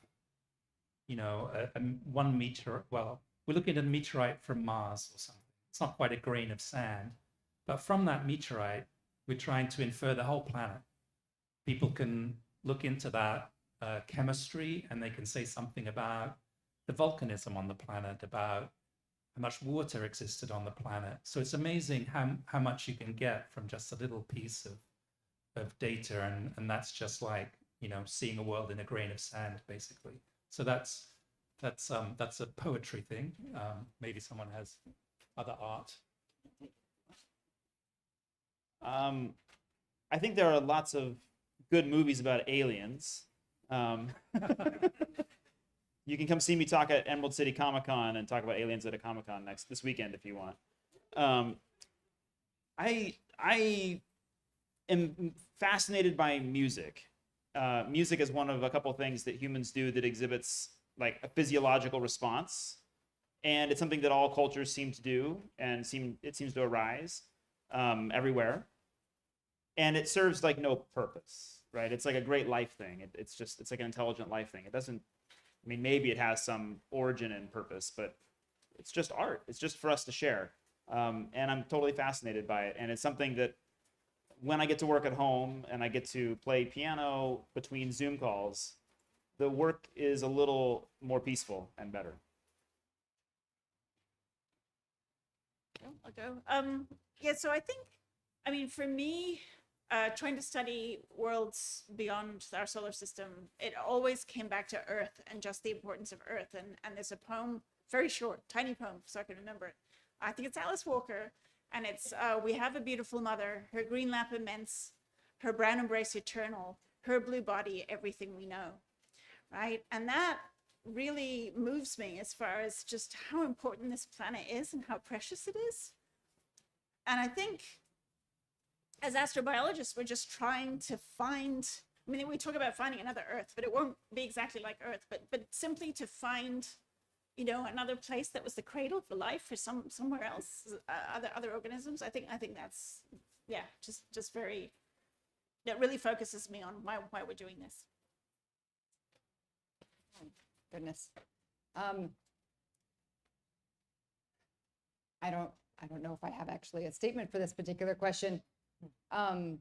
a 1 meter, well, we're looking at a meteorite from Mars or something. It's not quite a grain of sand, but from that meteorite, we're trying to infer the whole planet. People can look into that chemistry, and they can say something about the volcanism on the planet, about how much water existed on the planet. So it's amazing how much you can get from just a little piece of data, and that's just like, seeing a world in a grain of sand, basically. So that's a poetry thing. Maybe someone has other art. I think there are lots of good movies about aliens. You can come see me talk at Emerald City Comic-Con and talk about aliens at a Comic-Con this weekend if you want. I am fascinated by music, music is one of a couple things that humans do that exhibits like a physiological response, and it's something that all cultures seem to do, and it seems to arise everywhere, and it serves like no purpose, right? It's like a great life thing. It's like an intelligent life thing. It doesn't. I mean, maybe it has some origin and purpose, but it's just art. It's just for us to share, and I'm totally fascinated by it, and it's something that when I get to work at home and I get to play piano between Zoom calls, the work is a little more peaceful and better. I'll go. Yeah, so I mean, for me, trying to study worlds beyond our solar system, it always came back to Earth and just the importance of Earth. And there's a poem, very short, tiny poem, so I can remember it. I think it's Alice Walker, and it's, we have a beautiful mother, her green lap immense, her brown embrace eternal, her blue body, everything we know, right? And that really moves me as far as just how important this planet is and how precious it is. And I think as astrobiologists, we're just trying to find, I mean, we talk about finding another Earth, but it won't be exactly like Earth, but simply to find, you know, another place that was the cradle for life for somewhere else, other organisms. I think that's, yeah, just very, that really focuses me on why we're doing this. Goodness. I don't know if I have actually a statement for this particular question. I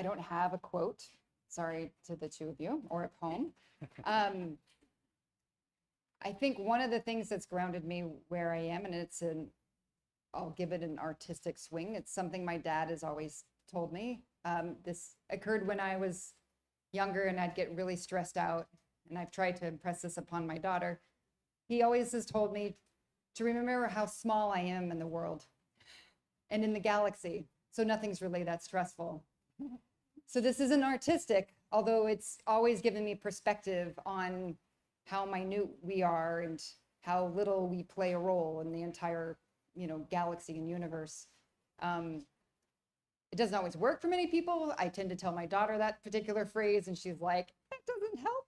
don't have a quote, sorry to the two of you, or a poem. I think one of the things that's grounded me where I am, and I'll give it an artistic swing. It's something my dad has always told me. This occurred when I was younger and I'd get really stressed out, and I've tried to impress this upon my daughter. He always has told me to remember how small I am in the world and in the galaxy, so nothing's really that stressful. So this isn't artistic, although it's always given me perspective on how minute we are and how little we play a role in the entire, you know, galaxy and universe. It doesn't always work for many people. I tend to tell my daughter that particular phrase, and she's like, that doesn't help.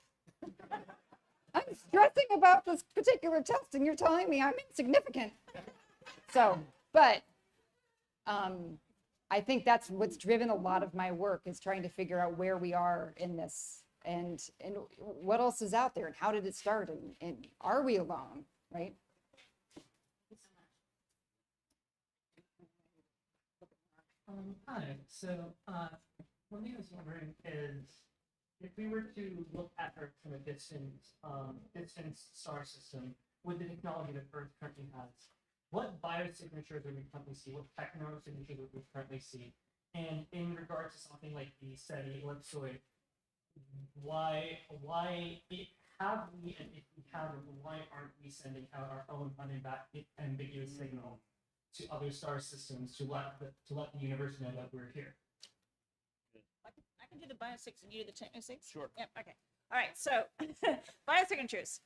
I'm stressing about this particular test, and you're telling me I'm insignificant. So, but I think that's what's driven a lot of my work, is trying to figure out where we are in this, and what else is out there, and how did it start, and are we alone, right? Hi. So one thing I was wondering is, if we were to look at Earth from a distant star system with the technology that Earth currently has, what biosignatures would we currently see? What technosignatures would we currently see? And in regard to something like the SETI ellipsoid, why have we, and if we haven't, why aren't we sending out our own unambiguous signal to other star systems to let the universe know that we're here? I can do the biosigs and you do the technosigs? Sure. Yep, okay. All right, so biosignatures.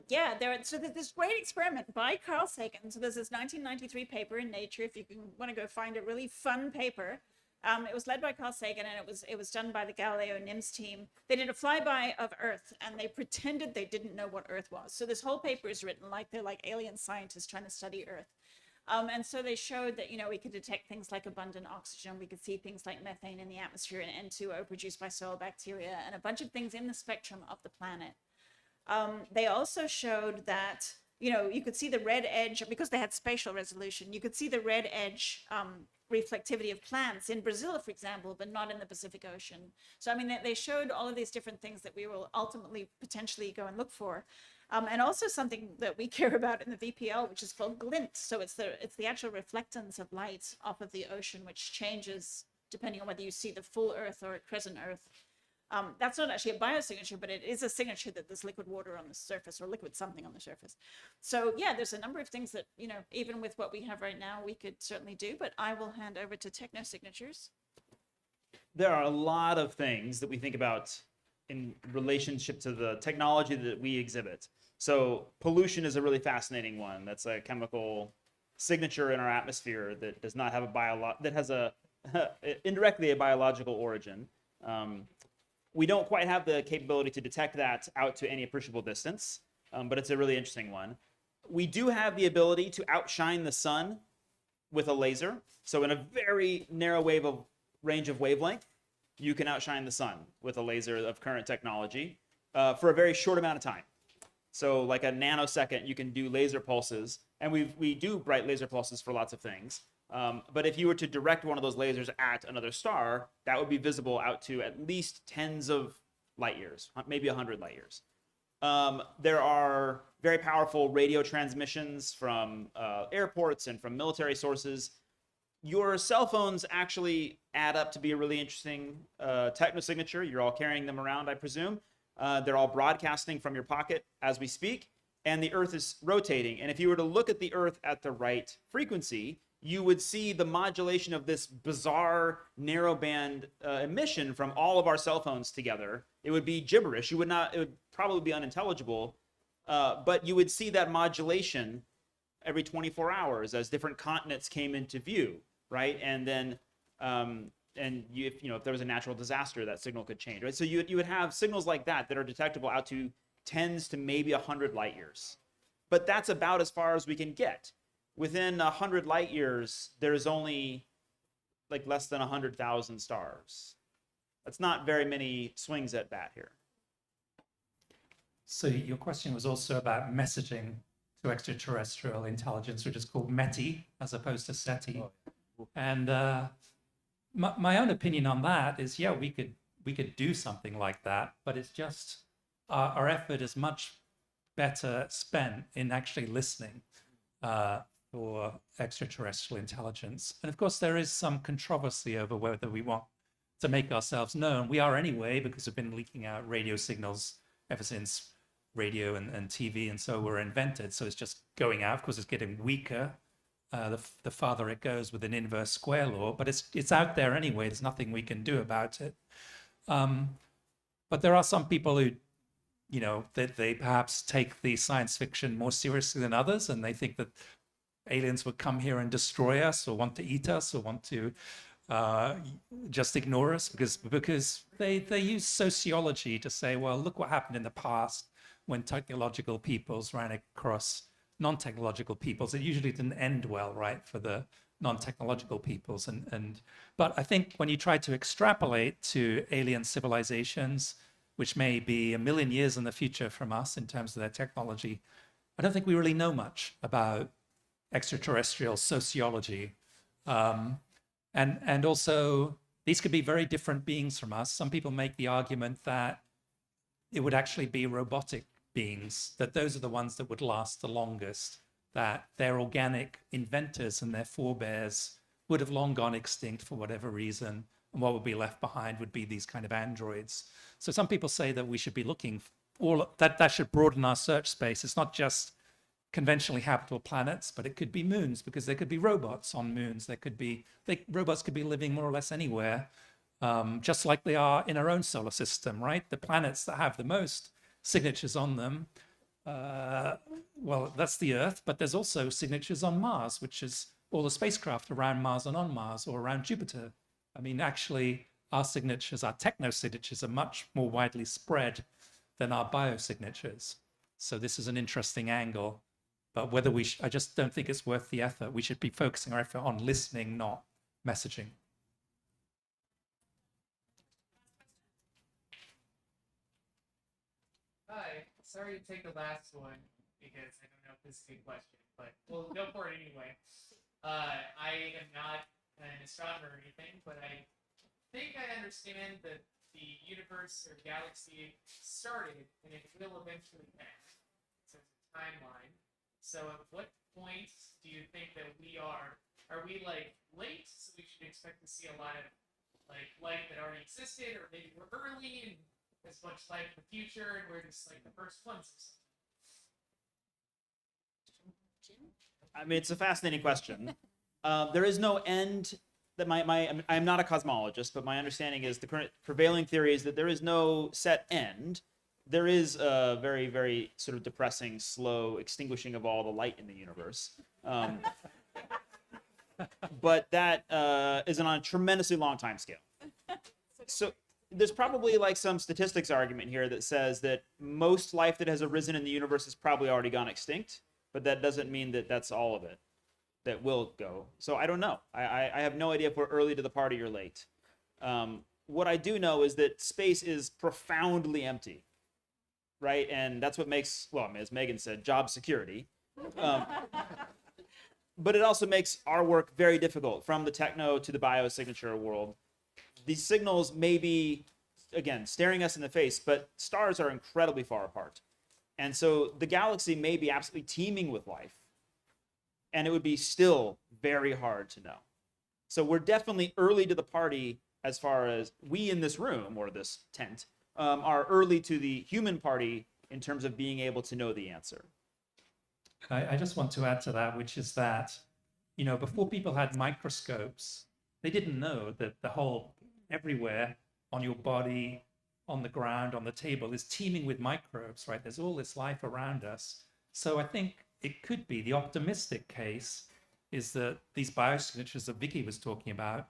Yeah, there's this great experiment by Carl Sagan. So there's this 1993 paper in Nature, if you want to go find a really fun paper. It was led by Carl Sagan, and it was done by the Galileo NIMS team. They did a flyby of Earth, and they pretended they didn't know what Earth was. So this whole paper is written like they're like alien scientists trying to study Earth. And so they showed that, you know, we could detect things like abundant oxygen. We could see things like methane in the atmosphere and N2O produced by soil bacteria, and a bunch of things in the spectrum of the planet. They also showed that, you know, you could see the red edge, because they had spatial resolution, you could see the red edge reflectivity of plants in Brazil, for example, but not in the Pacific Ocean. So, I mean, they showed all of these different things that we will ultimately potentially go and look for. And also something that we care about in the VPL, which is called glint. So it's the actual reflectance of light off of the ocean, which changes depending on whether you see the full Earth or a crescent Earth. That's not actually a biosignature, but it is a signature that there's liquid water on the surface, or liquid something on the surface. So yeah, there's a number of things that, you know, even with what we have right now, we could certainly do, but I will hand over to technosignatures. There are a lot of things that we think about in relationship to the technology that we exhibit. So pollution is a really fascinating one. That's a chemical signature in our atmosphere that does not have that has indirectly a biological origin. We don't quite have the capability to detect that out to any appreciable distance, but it's a really interesting one. We do have the ability to outshine the sun with a laser. So in a very narrow range of wavelength, you can outshine the sun with a laser of current technology for a very short amount of time. So like a nanosecond, you can do laser pulses, and we do bright laser pulses for lots of things. But if you were to direct one of those lasers at another star, that would be visible out to at least tens of light years, maybe 100 light years. There are very powerful radio transmissions from airports and from military sources. Your cell phones actually add up to be a really interesting technosignature. You're all carrying them around, I presume. They're all broadcasting from your pocket as we speak, and the Earth is rotating. And if you were to look at the Earth at the right frequency, you would see the modulation of this bizarre narrowband emission from all of our cell phones together. It would be gibberish. It would probably be unintelligible, but you would see that modulation every 24 hours as different continents came into view, right? And then, if there was a natural disaster, that signal could change, right? So you would have signals like that are detectable out to tens to maybe 100 light years. But that's about as far as we can get. Within 100 light years, there's only like less than 100,000 stars. That's not very many swings at bat here. So your question was also about messaging to extraterrestrial intelligence, which is called METI as opposed to SETI. And my own opinion on that is, yeah, we could do something like that, but it's just our effort is much better spent in actually listening for extraterrestrial intelligence. And of course, there is some controversy over whether we want to make ourselves known. We are anyway, because we've been leaking out radio signals ever since radio and TV and so were invented. So it's just going out. Of course, it's getting weaker the farther it goes with an inverse square law, but it's out there anyway. There's nothing we can do about it. But there are some people who, that they perhaps take the science fiction more seriously than others, and they think that aliens would come here and destroy us or want to eat us or want to just ignore us because they use sociology to say, well, look what happened in the past when technological peoples ran across non-technological peoples. It usually didn't end well, right, for the non-technological peoples. But I think when you try to extrapolate to alien civilizations, which may be 1 million years in the future from us in terms of their technology, I don't think we really know much about extraterrestrial sociology. And also, these could be very different beings from us. Some people make the argument that it would actually be robotic beings, that those are the ones that would last the longest, that their organic inventors and their forebears would have long gone extinct for whatever reason, and what would be left behind would be these kind of androids. So some people say that we should be looking that should broaden our search space. It's not just conventionally habitable planets, but it could be moons, because there could be robots on moons. Robots could be living more or less anywhere, just like they are in our own solar system, right? The planets that have the most signatures on them, well, that's the Earth, but there's also signatures on Mars, which is all the spacecraft around Mars and on Mars, or around Jupiter. I mean, actually, our signatures, our techno-signatures, are much more widely spread than our biosignatures. So this is an interesting angle. But whether I just don't think it's worth the effort. We should be focusing our effort on listening, not messaging. Hi, sorry to take the last one because I don't know if this is a good question, but we'll go for it anyway. I am not an astronomer or anything, but I think I understand that the universe or galaxy started and it will eventually end. So it's a timeline. So at what point do you think that we are we like late, so we should expect to see a lot of like life that already existed, or maybe we're early and as much life in the future and we're just like the first ones? I mean, it's a fascinating question. There is no end. That I'm not a cosmologist, but my understanding is the current prevailing theory is that there is no set end. There is a very, very sort of depressing, slow extinguishing of all the light in the universe. But that is on a tremendously long time scale. So there's probably like some statistics argument here that says that most life that has arisen in the universe has probably already gone extinct, but that doesn't mean that that's all of it that will go. So I don't know. I have no idea if we're early to the party or late. What I do know is that space is profoundly empty, right? And that's what makes, well, I mean, as Megan said, job security. But it also makes our work very difficult, from the techno to the biosignature world. These signals may be, again, staring us in the face, but stars are incredibly far apart. And so the galaxy may be absolutely teeming with life, and it would be still very hard to know. So we're definitely early to the party as far as we in this room, or this tent, are early to the human party in terms of being able to know the answer. I just want to add to that, which is that, you know, before people had microscopes, they didn't know that the whole everywhere on your body, on the ground, on the table is teeming with microbes, right? There's all this life around us. So I think it could be, the optimistic case is that these biosignatures that Vicky was talking about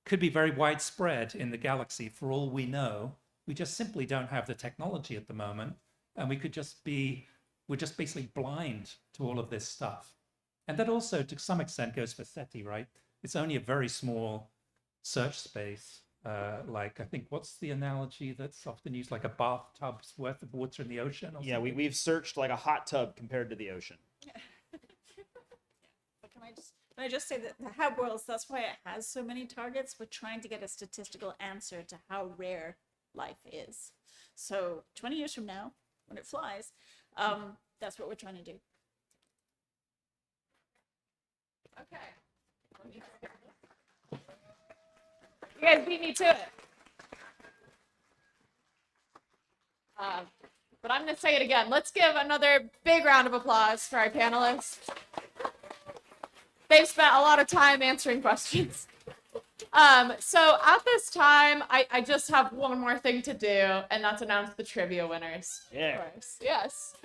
could be very widespread in the galaxy for all we know. We just simply don't have the technology at the moment, and we could just be, we're just basically blind to all of this stuff. And that also, to some extent, goes for SETI, right? It's only a very small search space. Like, I think, what's the analogy that's often used? Like a bathtub's worth of water in the ocean? Or Yeah, something? we've searched like a hot tub compared to the ocean. But can I just say that the Hub Worlds, that's why it has so many targets. We're trying to get a statistical answer to how rare life is. So 20 years from now, when it flies, that's what we're trying to do. Okay. You guys beat me to it. But I'm going to say it again. Let's give another big round of applause for our panelists. They've spent a lot of time answering questions. So at this time, I just have one more thing to do, and that's announce the trivia winners. Yeah. Of course. Yes.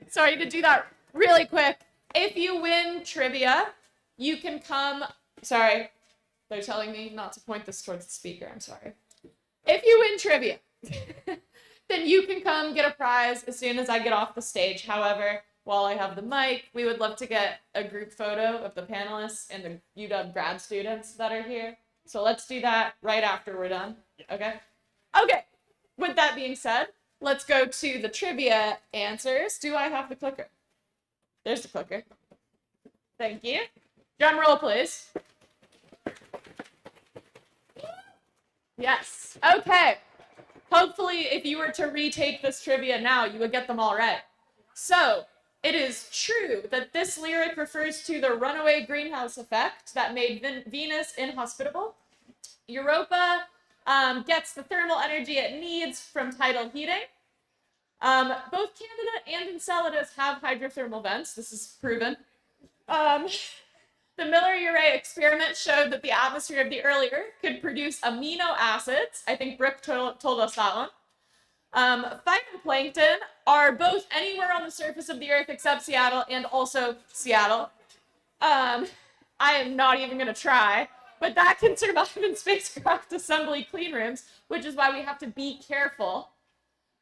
Sorry to do that really quick. If you win trivia, you can come. Sorry, they're telling me not to point this towards the speaker. I'm sorry. If you win trivia, then you can come get a prize as soon as I get off the stage. However, while I have the mic, we would love to get a group photo of the panelists and the UW grad students that are here. So let's do that right after we're done. Okay? Okay. With that being said, let's go to the trivia answers. Do I have the clicker? There's the clicker. Thank you. Drum roll, please. Yes. Okay. Hopefully, if you were to retake this trivia now, you would get them all right. So, it is true that this lyric refers to the runaway greenhouse effect that made Venus inhospitable. Europa gets the thermal energy it needs from tidal heating. Both Canada and Enceladus have hydrothermal vents. This is proven. The Miller-Urey experiment showed that the atmosphere of the early Earth could produce amino acids. I think Brook told us that one. Phytoplankton are both anywhere on the surface of the Earth except Seattle, and also Seattle. I am not even going to try, but that can survive in spacecraft assembly clean rooms, which is why we have to be careful.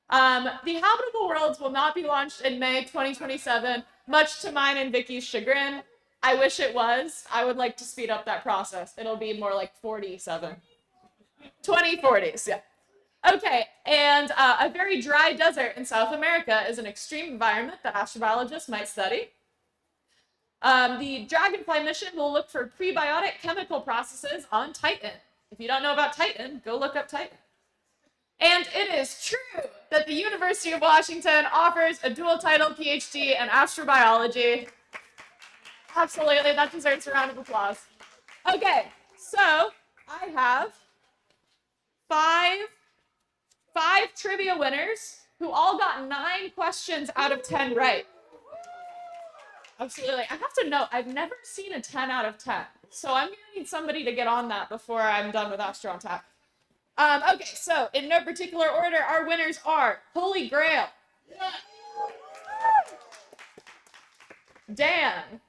The habitable worlds will not be launched in May 2027, much to mine and Vicky's chagrin. I wish it was. I would like to speed up that process. It'll be more like 47. 2040s, yeah. Okay, and a very dry desert in South America is an extreme environment that astrobiologists might study. The Dragonfly mission will look for prebiotic chemical processes on Titan. If you don't know about Titan, go look up Titan. And it is true that the University of Washington offers a dual title PhD in astrobiology. Absolutely, that deserves a round of applause. Okay, so I have five trivia winners who all got 9 questions out of 10 right. Absolutely. I have to note, I've never seen a 10 out of 10. So I'm going to need somebody to get on that before I'm done with Astro on Tap. Okay, so in no particular order, our winners are Holy Grail, Dan,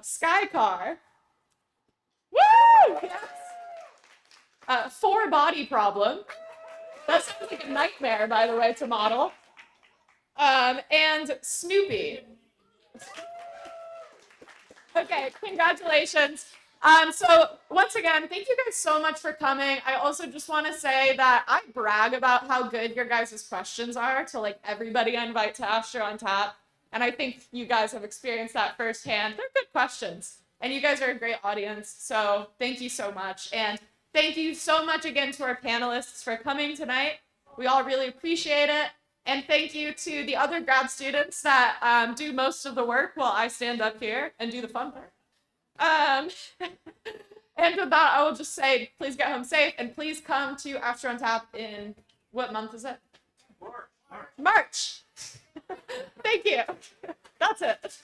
Skycar, woo! Yes. 4-body problem. That sounds like a nightmare, by the way, to model. And Snoopy. Okay, congratulations. So once again, thank you guys so much for coming. I also just want to say that I brag about how good your guys' questions are to like everybody I invite to Astro on Tap. And I think you guys have experienced that firsthand. They're good questions. And you guys are a great audience. So thank you so much. And thank you so much again to our panelists for coming tonight. We all really appreciate it. And thank you to the other grad students that do most of the work while I stand up here and do the fun part. And with that, I will just say, please get home safe and please come to Astro on Tap in, what month is it? March. Thank you. That's it.